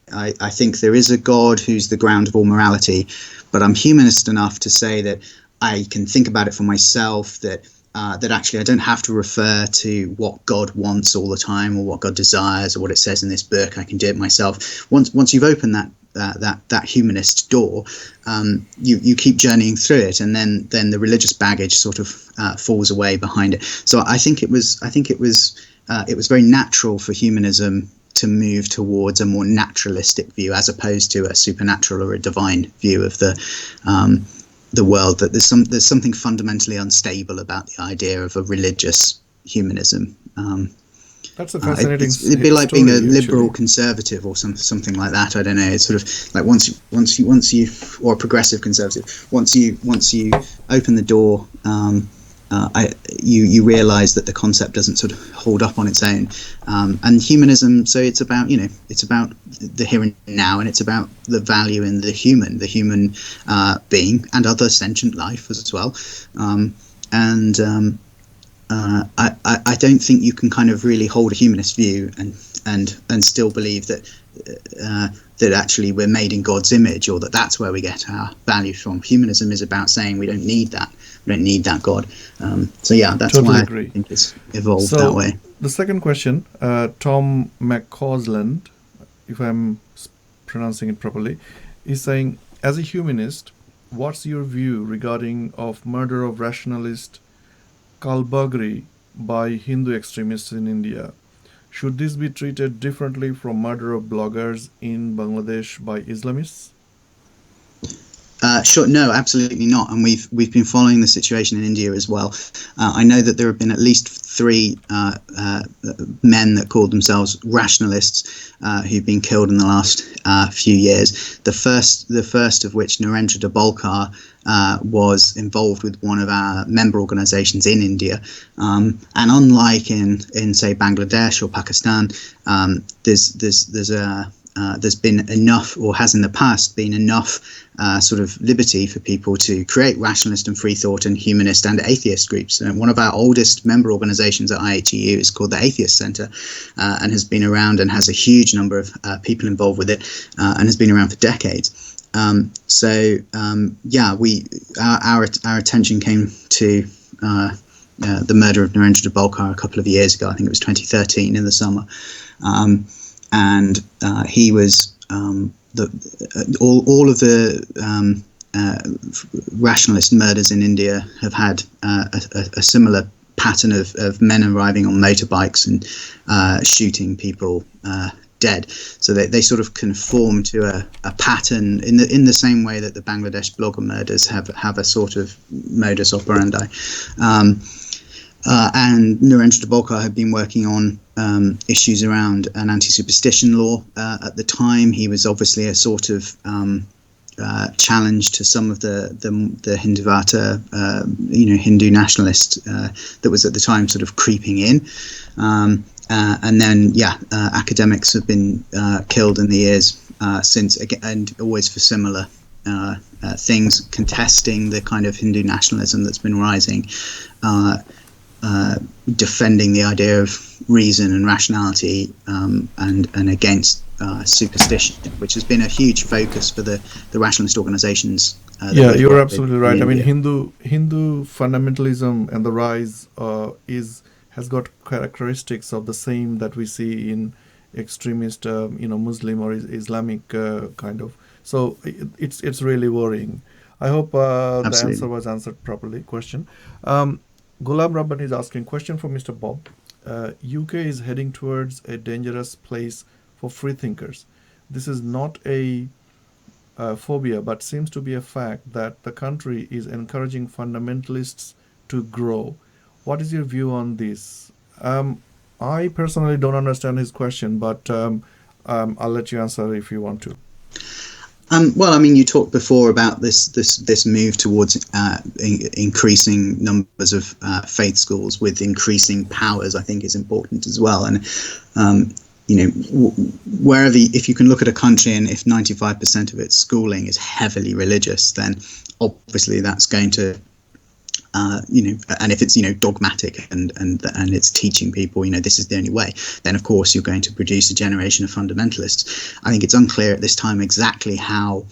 think there is a God who's the ground of all morality, but I'm humanist enough to say that I can think about it for myself, that actually I don't have to refer to what God wants all the time or what God desires or what it says in this book. I can do it myself. Once you've opened that humanist door, you keep journeying through it, and then the religious baggage sort of falls away behind it. So I think it was very natural for humanism to move towards a more naturalistic view as opposed to a supernatural or a divine view of the world, that there's something fundamentally unstable about the idea of a religious humanism. That's a fascinating it'd be like being a liberal actually. Conservative or something like that. I don't know. It's sort of like once you or a progressive conservative. Once you open the door, you realise that the concept doesn't sort of hold up on its own. And humanism, so it's about the here and now, and it's about the value in the human being and other sentient life as well. I don't think you can kind of really hold a humanist view and still believe that actually we're made in God's image, or that's where we get our value from. Humanism is about saying we don't need that. We don't need that God. So yeah, that's Totally why agree. I think it's evolved that way. The second question, Tom McCausland, if I'm pronouncing it properly, is saying, as a humanist, what's your view regarding of murder of rationalist Kalbagri by Hindu extremists in India? Should this be treated differently from murder of bloggers in Bangladesh by Islamists? Sure, no, absolutely not. And we've been following the situation in India as well. I know that there have been at least 3 men that called themselves rationalists who've been killed in the last few years. The first of which, Narendra Dabolkar, was involved with one of our member organisations in India. And unlike in say Bangladesh or Pakistan, there's been enough, or has in the past been enough sort of liberty for people to create rationalist and free thought and humanist and atheist groups. And one of our oldest member organizations at IHEU is called the Atheist Centre, and has been around and has a huge number of people involved with it, and has been around for decades. Our attention came to the murder of Narendra Dabolkar a couple of years ago. I think it was 2013 in the summer. And he was all of the rationalist murders in India have had a similar pattern of men arriving on motorbikes and shooting people dead. So they sort of conform to a pattern in the same way that the Bangladesh blogger murders have a sort of modus operandi. And Narendra Dabolkar had been working on issues around an anti-superstition law at the time. He was obviously a sort of challenge to some of the Hinduvata, Hindu nationalist that was at the time sort of creeping in. And then, academics have been killed in the years since, and always for similar things, contesting the kind of Hindu nationalism that's been rising. Defending the idea of reason and rationality, and against superstition, which has been a huge focus for the rationalist organizations. You're absolutely right. In I mean, India. Hindu fundamentalism and the rise has got characteristics of the same that we see in extremist, Muslim or Islamic kind of So it's really worrying. I hope the Absolutely. answer was answered properly. Question. Gulab Rabban is asking question for Mr. Bob. UK is heading towards a dangerous place for free thinkers. This is not a phobia, but seems to be a fact that the country is encouraging fundamentalists to grow. What is your view on this? I personally don't understand his question, but I'll let you answer if you want to. Well, I mean, you talked before about this move towards increasing numbers of faith schools with increasing powers. I think is important as well, and wherever, if you can look at a country and if 95% of its schooling is heavily religious, then obviously that's going to and if it's dogmatic and it's teaching people this is the only way, then of course you're going to produce a generation of fundamentalists. I think it's unclear at this time exactly how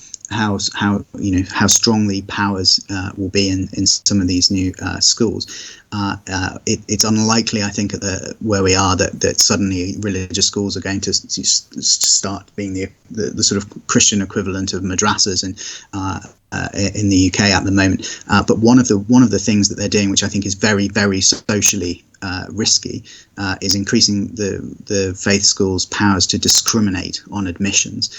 strongly powers will be in some of these new schools. It's unlikely, I think, where we are that suddenly religious schools are going to start being the sort of Christian equivalent of madrasas in the UK at the moment. But one of the things that they're doing, which I think is very, very socially risky, is increasing the faith schools' powers to discriminate on admissions.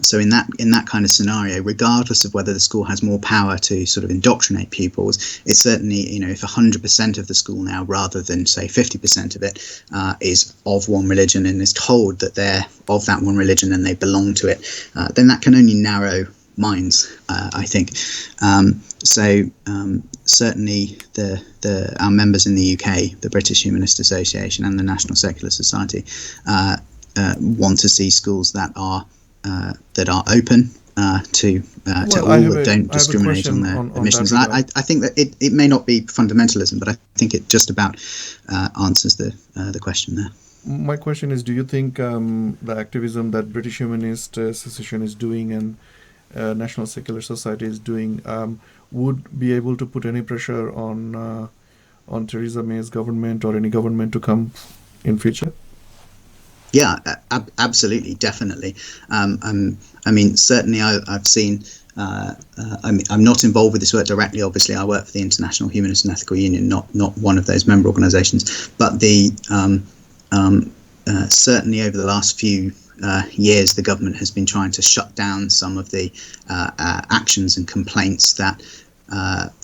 So in that kind of scenario, regardless of whether the school has more power to sort of indoctrinate pupils, it's certainly, if 100% of the school now, rather than say 50% of it, is of one religion and is told that they're of that one religion and they belong to it, then that can only narrow minds, I think. Certainly our members in the UK, the British Humanist Association and the National Secular Society, want to see schools that are open to all, that don't discriminate on their admissions. And I think that it may not be fundamentalism, but I think it just about answers the question there. My question is, do you think the activism that British Humanist Association is doing and National Secular Society is doing would be able to put any pressure on Theresa May's government or any government to come in future? Yeah, absolutely, definitely. I mean, certainly I've seen, I'm not involved with this work directly, obviously. I work for the International Humanist and Ethical Union, not one of those member organisations. But certainly over the last few years, the government has been trying to shut down some of the actions and complaints that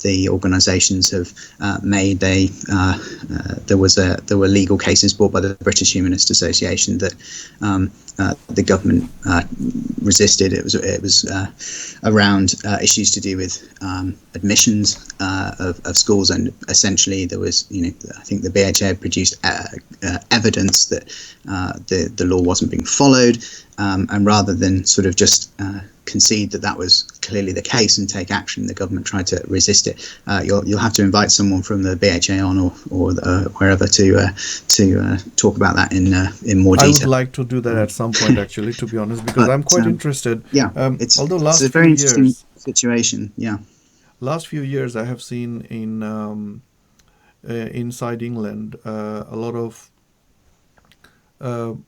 the organisations have made. There were legal cases brought by the British Humanist Association that the government resisted. It was around issues to do with admissions of schools, and essentially there was, I think the BHA had produced evidence that the law wasn't being followed, and rather than sort of just concede that was clearly the case and take action, the government tried to resist it. You'll have to invite someone from the BHA on or wherever to talk about that in more detail. I would like to do that at some point, actually, to be honest, because I'm quite interested. Yeah, it's a very interesting situation. Yeah, last few years I have seen in inside England a lot of,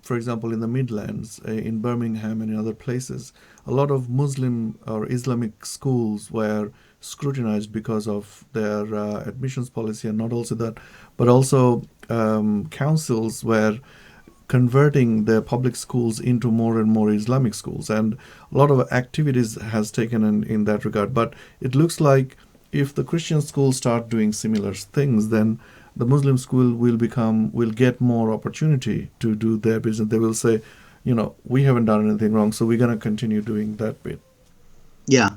for example, in the Midlands, in Birmingham and in other places, a lot of Muslim or Islamic schools were scrutinized because of their admissions policy, and not also that, but also councils were converting their public schools into more and more Islamic schools, and a lot of activities has taken in that regard. But it looks like if the Christian schools start doing similar things, then the Muslim school will get more opportunity to do their business. They will say, we haven't done anything wrong, so we're going to continue doing that bit. Yeah,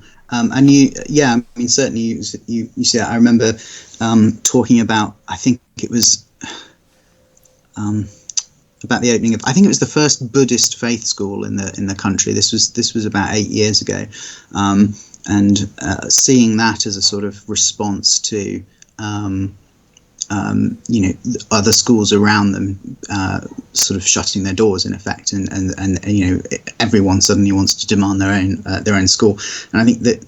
certainly you see that. I remember talking about, I think it was about the opening of, I think it was the first Buddhist faith school in the country. This was about 8 years ago, and seeing that as a sort of response to other schools around them sort of shutting their doors in effect, and everyone suddenly wants to demand their own school. And I think that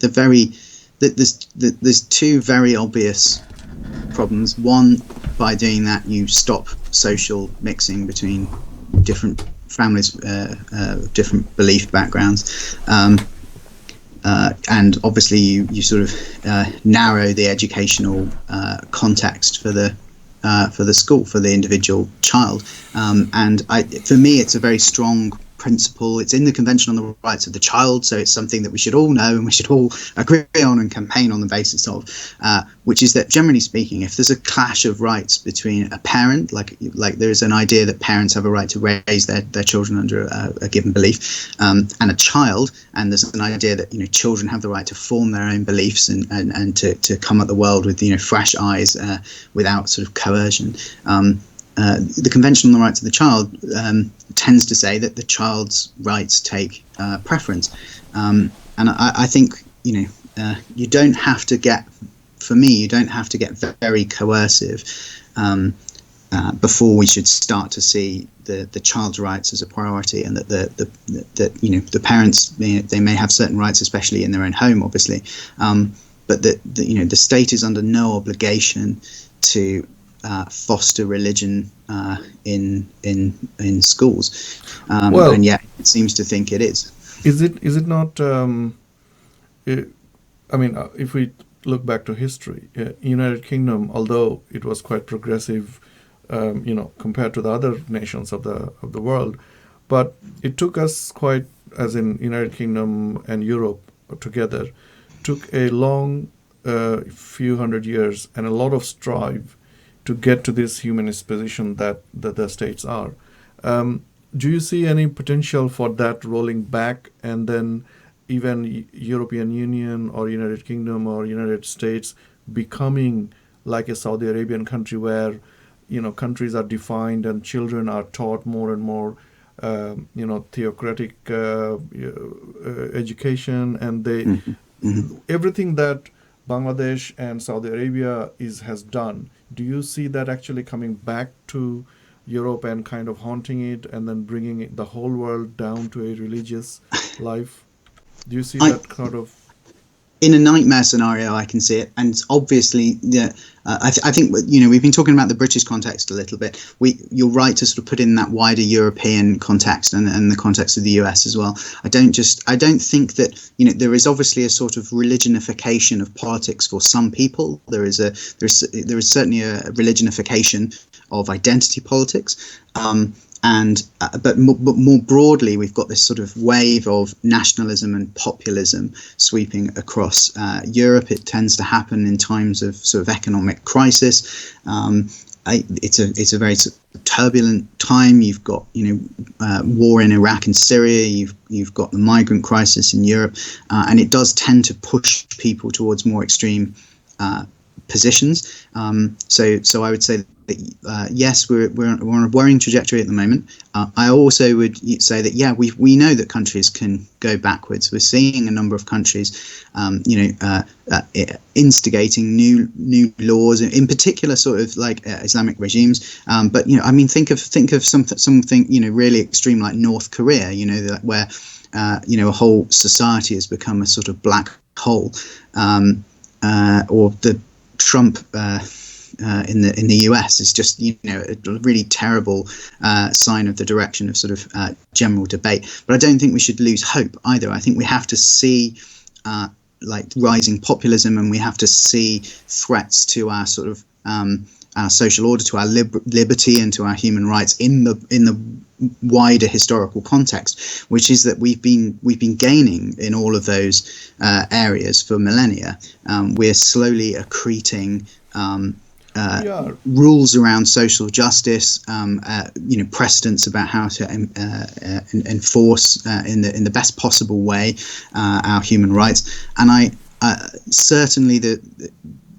there's two very obvious problems. One, by doing that, you stop social mixing between different families different belief backgrounds. And obviously, you sort of narrow the educational context for the school, for the individual child. And for me, it's a very strong principle. It's in the Convention on the Rights of the Child, so it's something that we should all know and we should all agree on and campaign on the basis of, which is that, generally speaking, if there's a clash of rights between a parent, like there is an idea that parents have a right to raise their children under a given belief, and a child, and there's an idea that children have the right to form their own beliefs and to come at the world with fresh eyes without sort of coercion. The Convention on the Rights of the Child tends to say that the child's rights take preference, and I think you don't have to get, for me, you don't have to get very coercive before we should start to see the child's rights as a priority, and that the parents they may have certain rights, especially in their own home, obviously, but the state is under no obligation to foster religion in schools, and yet it seems to think it is. Is it not? If we look back to history, United Kingdom, although it was quite progressive, compared to the other nations of the world, but it took us quite, as in United Kingdom and Europe together, took a long few hundred years and a lot of strive to get to this humanist position that the states are. Do you see any potential for that rolling back, and then even European Union or United Kingdom or United States becoming like a Saudi Arabian country where, countries are defined and children are taught more and more, theocratic education, and they everything that Bangladesh and Saudi Arabia has done. Do you see that actually coming back to Europe and kind of haunting it, and then bringing the whole world down to a religious life? Do you see that kind of? In a nightmare scenario, I can see it, and obviously, I think we've been talking about the British context a little bit. You're right to sort of put in that wider European context and the context of the US as well. I don't think that there is obviously a sort of religionification of politics for some people. There is certainly a religionification of identity politics. But more broadly, we've got this sort of wave of nationalism and populism sweeping across Europe. It tends to happen in times of sort of economic crisis. It's a very turbulent time. You've got war in Iraq and Syria. You've got the migrant crisis in Europe, and it does tend to push people towards more extreme positions. So I would say that yes, we're on a worrying trajectory at the moment. I also would say that we know that countries can go backwards. We're seeing a number of countries, instigating new laws, in particular, sort of like Islamic regimes. But think of something really extreme like North Korea. Where a whole society has become a sort of black hole, or the Trump in the US is just a really terrible sign of the direction of sort of general debate. But I don't think we should lose hope either. I think we have to see rising populism, and we have to see threats to our sort of our social order, to our liberty, and to our human rights in the wider historical context, which is that we've been gaining in all of those areas for millennia. We're slowly accreting rules around social justice, precedents about how to enforce in the best possible way our human rights. And I certainly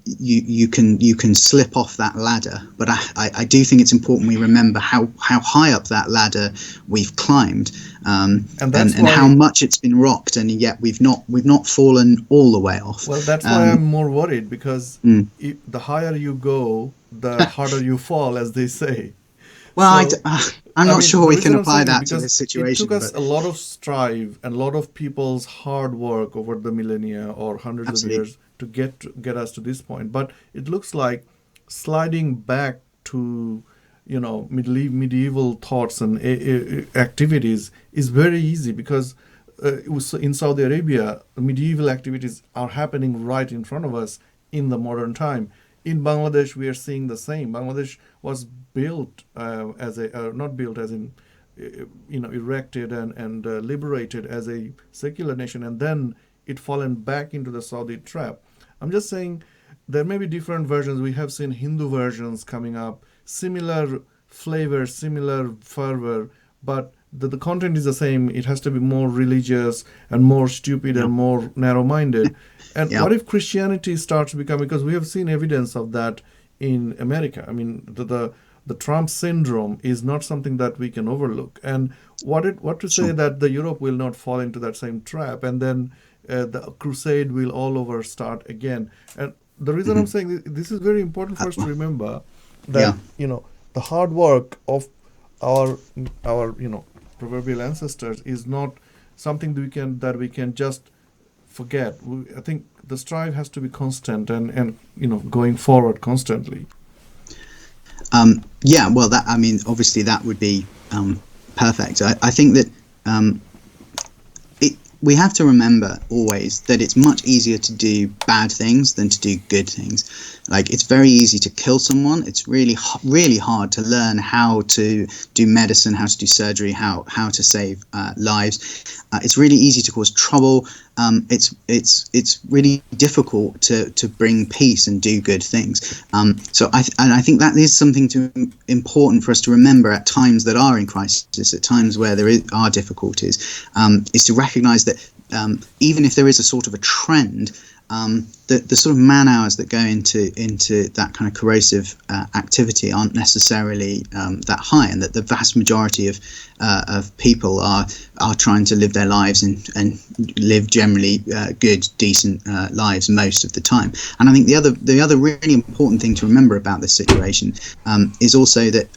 you can slip off that ladder, but I do think it's important we remember how high up that ladder we've climbed, and how much it's been rocked, and yet we've not fallen all the way off. Well, that's why I'm more worried, because the higher you go, the harder you fall, as they say. Well, I'm not sure we can apply that to this situation. It took us a lot of strive and a lot of people's hard work over the millennia or hundreds of years to get us to this point. But it looks like sliding back to medieval thoughts and activities is very easy, because in Saudi Arabia, medieval activities are happening right in front of us in the modern time. In Bangladesh, we are seeing the same. Bangladesh was built not built as in, erected and liberated as a secular nation, and then it fallen back into the Saudi trap. I'm just saying there may be different versions. We have seen Hindu versions coming up, similar flavor, similar fervor, but the content is the same. It has to be more religious and more stupid and more narrow-minded. And what if Christianity starts becoming, because we have seen evidence of that in America. I mean, the Trump syndrome is not something that we can overlook. And what to say that the Europe will not fall into that same trap, and then the crusade will all over start again. And the reason I'm saying this is very important for us to remember that the hard work of our proverbial ancestors is not something that we can just forget. I think the strive has to be constant and going forward constantly. Well, obviously that would be perfect. I think that we have to remember always that it's much easier to do bad things than to do good things. Like, it's very easy to kill someone. It's really, really hard to learn how to do medicine, how to do surgery, how to save lives. It's really easy to cause trouble. It's really difficult to bring peace and do good things. So I think that is something important for us to remember at times that are in crisis, at times where there are difficulties, is to recognise that even if there is a sort of a trend, the sort of man hours that go into that kind of corrosive activity aren't necessarily that high, and that the vast majority of people are trying to live their lives and live generally good, decent lives most of the time. And I think the other really important thing to remember about this situation is also that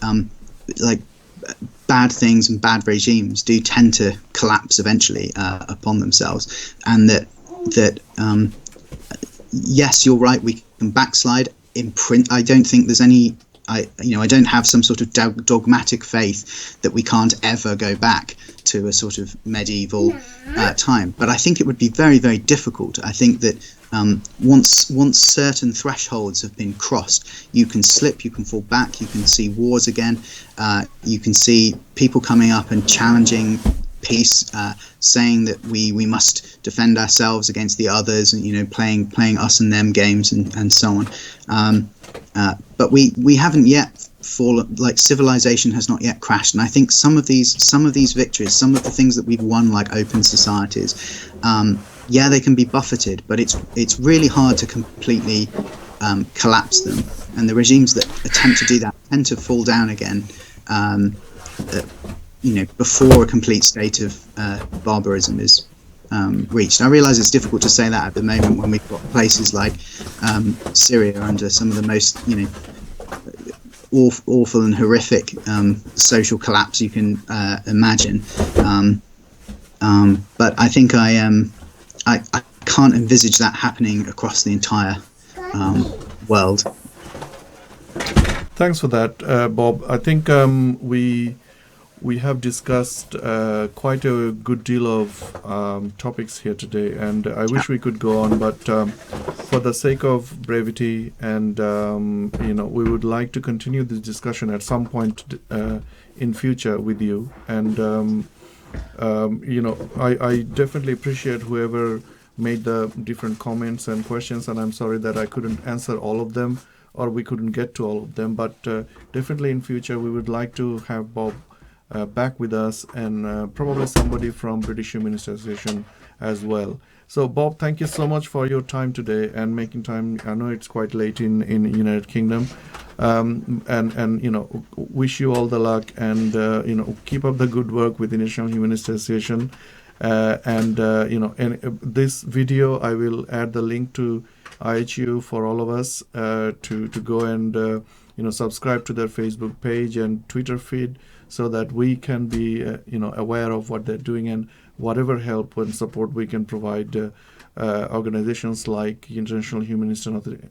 bad things and bad regimes do tend to collapse eventually upon themselves, and that yes, you're right, we can backslide. In print, I don't think there's any. I don't have some sort of dogmatic faith that we can't ever go back to a sort of medieval time. But I think it would be very, very difficult. I think that once certain thresholds have been crossed, you can slip, you can fall back, you can see wars again, you can see people coming up and challenging peace, saying that we must defend ourselves against the others, and playing us and them games and so on. But we haven't yet fallen. Like, civilization has not yet crashed, and I think some of these victories, some of the things that we've won, like open societies, they can be buffeted, but it's really hard to completely collapse them. And the regimes that attempt to do that tend to fall down again. Before a complete state of barbarism is reached. I realise it's difficult to say that at the moment when we've got places like Syria under some of the most awful and horrific social collapse you can imagine. But I think I can't envisage that happening across the entire world. Thanks for that, Bob. I think we have discussed quite a good deal of topics here today, and I wish we could go on, but for the sake of brevity and we would like to continue this discussion at some point in future with you. And I definitely appreciate whoever made the different comments and questions, and I'm sorry that I couldn't answer all of them, or we couldn't get to all of them, but definitely in future we would like to have Bob back with us, and probably somebody from British Humanist Association as well. So Bob, thank you so much for your time today and making time. I know it's quite late in United Kingdom, and wish you all the luck, and keep up the good work with the National Humanist Association. And this video, I will add the link to IHEU for all of us to go and subscribe to their Facebook page and Twitter feed, so that we can be aware of what they're doing, and whatever help and support we can provide organizations like International Humanist and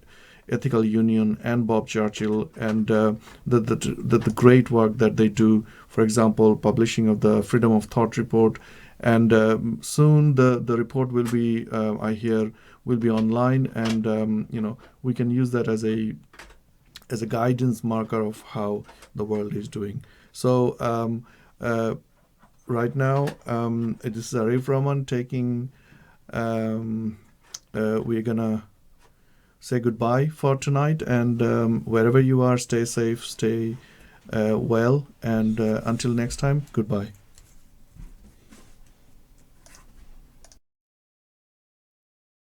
Ethical Union and Bob Churchill, and the great work that they do. For example, publishing of the Freedom of Thought report, and soon the report will be, I hear, will be online, and we can use that as a guidance marker of how the world is doing. So right now, this is Arif Rahman taking. We're gonna say goodbye for tonight, and wherever you are, stay safe, stay well, and until next time, goodbye.